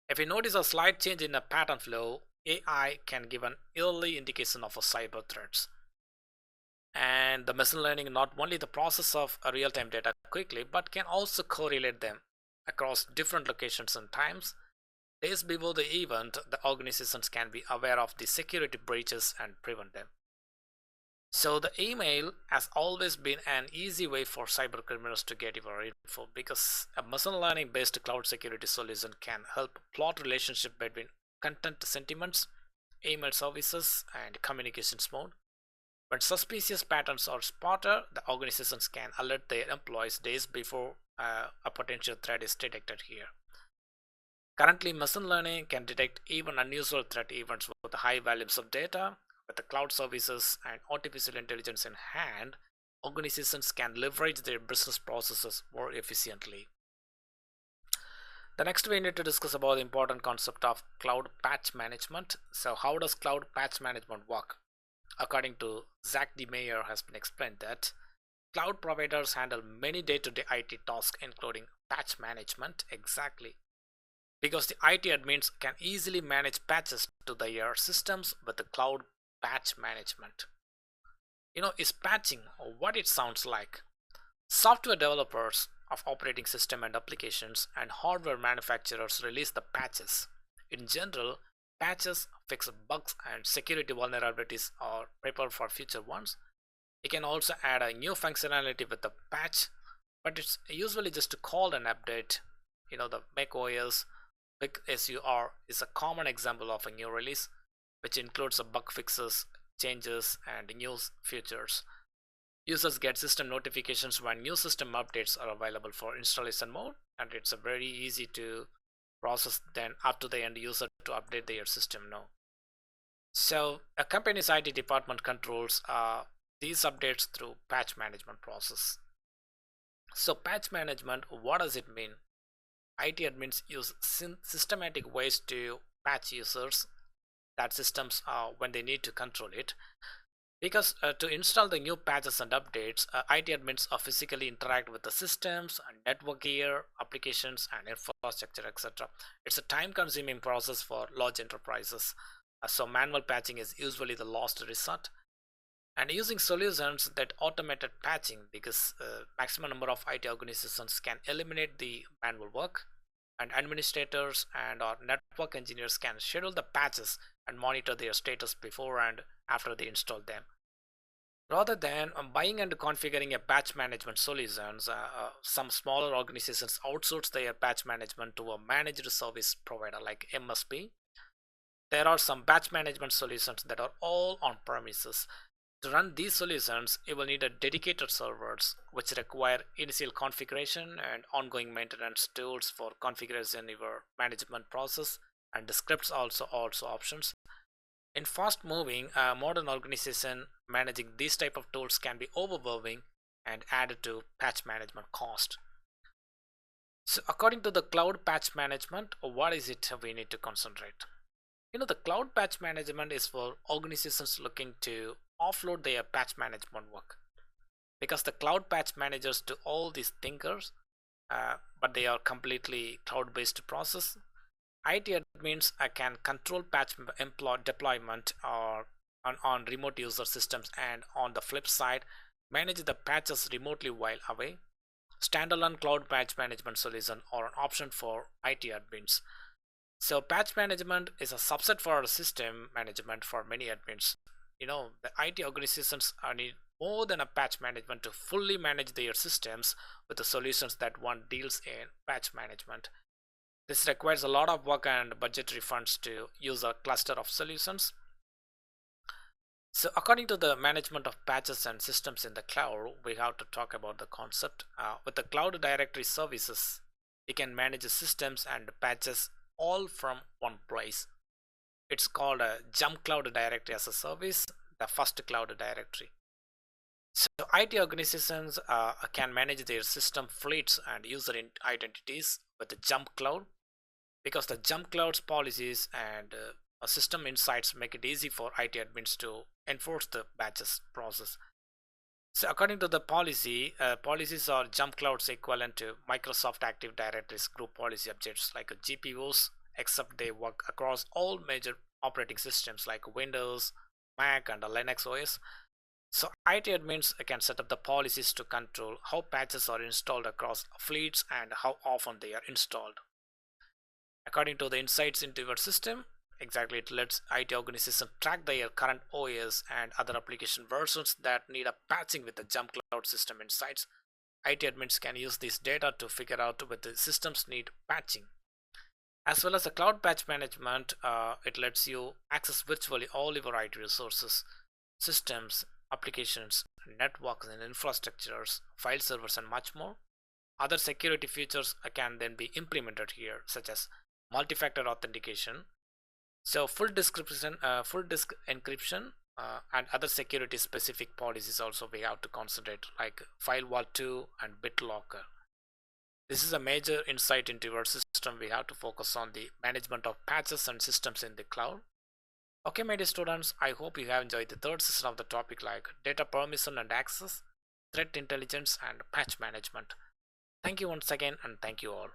If you notice a slight change in a pattern flow, AI can give an early indication of a cyber threats. And the machine learning not only the process of a real-time data quickly, but can also correlate them across different locations and times. Days before the event, the organizations can be aware of the security breaches and prevent them. So the email has always been an easy way for cyber criminals to get your info because a machine learning based cloud security solution can help plot relationship between content sentiments, email services, and communications mode. When suspicious patterns are spotted, the organizations can alert their employees days before a potential threat is detected here. Currently, machine learning can detect even unusual threat events with high volumes of data. With the cloud services and artificial intelligence in hand, organizations can leverage their business processes more efficiently. The next we need to discuss about the important concept of cloud patch management. So how does cloud patch management work? According to Zach DeMeyer has been explained that cloud providers handle many day-to-day IT tasks including patch management. Exactly. Because the IT admins can easily manage patches to their systems with the cloud patch management. Is patching what it sounds like? Software developers of operating system and applications and hardware manufacturers release the patches. In general, patches fix bugs and security vulnerabilities or prepare for future ones. You can also add a new functionality with the patch, but it's usually just called an update. The macOS Big SUR is a common example of a new release, which includes bug fixes, changes, and new features. Users get system notifications when new system updates are available for installation mode, and it's very easy to process then up to the end user to update their system now. So a company's IT department controls these updates through patch management process. So patch management, what does it mean? IT admins use systematic ways to patch users that systems when they need to control it because to install the new patches and updates IT admins physically interact with the systems and network gear applications and infrastructure, etc. It's a time consuming process for large enterprises, so manual patching is usually the last resort, and using solutions that automated patching because maximum number of IT organizations can eliminate the manual work, and administrators and or network engineers can schedule the patches and monitor their status before and after they install them. Rather than buying and configuring a patch management solutions, some smaller organizations outsource their patch management to a managed service provider like MSP. There are some patch management solutions that are all on premises. To run these solutions, you will need a dedicated servers, which require initial configuration and ongoing maintenance tools for configuration your management process, and the scripts also options. In fast moving modern organization, managing these type of tools can be overwhelming and added to patch management cost. So according to the cloud patch management, what is it we need to concentrate? The cloud patch management is for organizations looking to offload their patch management work because the cloud patch managers do all these thinkers, but they are completely cloud based process. IT admins can control patch deployment or on remote user systems, and on the flip side, manage the patches remotely while away. Standalone cloud patch management solution or an option for IT admins. So patch management is a subset for system management for many admins. The IT organizations need more than a patch management to fully manage their systems with the solutions that one deals in patch management. This requires a lot of work and budgetary funds to use a cluster of solutions. So according to the management of patches and systems in the cloud, we have to talk about the concept. With the cloud directory services, we can manage the systems and patches all from one place. It's called a jump cloud directory as a service, the first cloud directory. So IT organizations can manage their system fleets and user identities with the jump cloud, because the jump cloud's policies and system insights make it easy for IT admins to enforce the batches process. So according to the policies are jump clouds equivalent to Microsoft Active Directories group policy objects like GPOs, except they work across all major operating systems like Windows, Mac, and Linux OS. So IT admins can set up the policies to control how patches are installed across fleets and how often they are installed. According to the insights into your system, exactly, it lets IT organizations track their current OS and other application versions that need a patching with the jump cloud system insights. IT admins can use this data to figure out whether the systems need patching. As well as the cloud patch management, it lets you access virtually all your IT resources, systems, applications, networks and infrastructures, file servers, and much more. Other security features can then be implemented here, such as multi-factor authentication, so full disk encryption, and other security specific policies also we have to consider, like firewall 2 and BitLocker. This is a major insight into your system. We have to focus on the management of patches and systems in the cloud. Okay, my dear students, I hope you have enjoyed the third session of the topic like data permission and access, threat intelligence, and patch management. Thank you once again, and thank you all.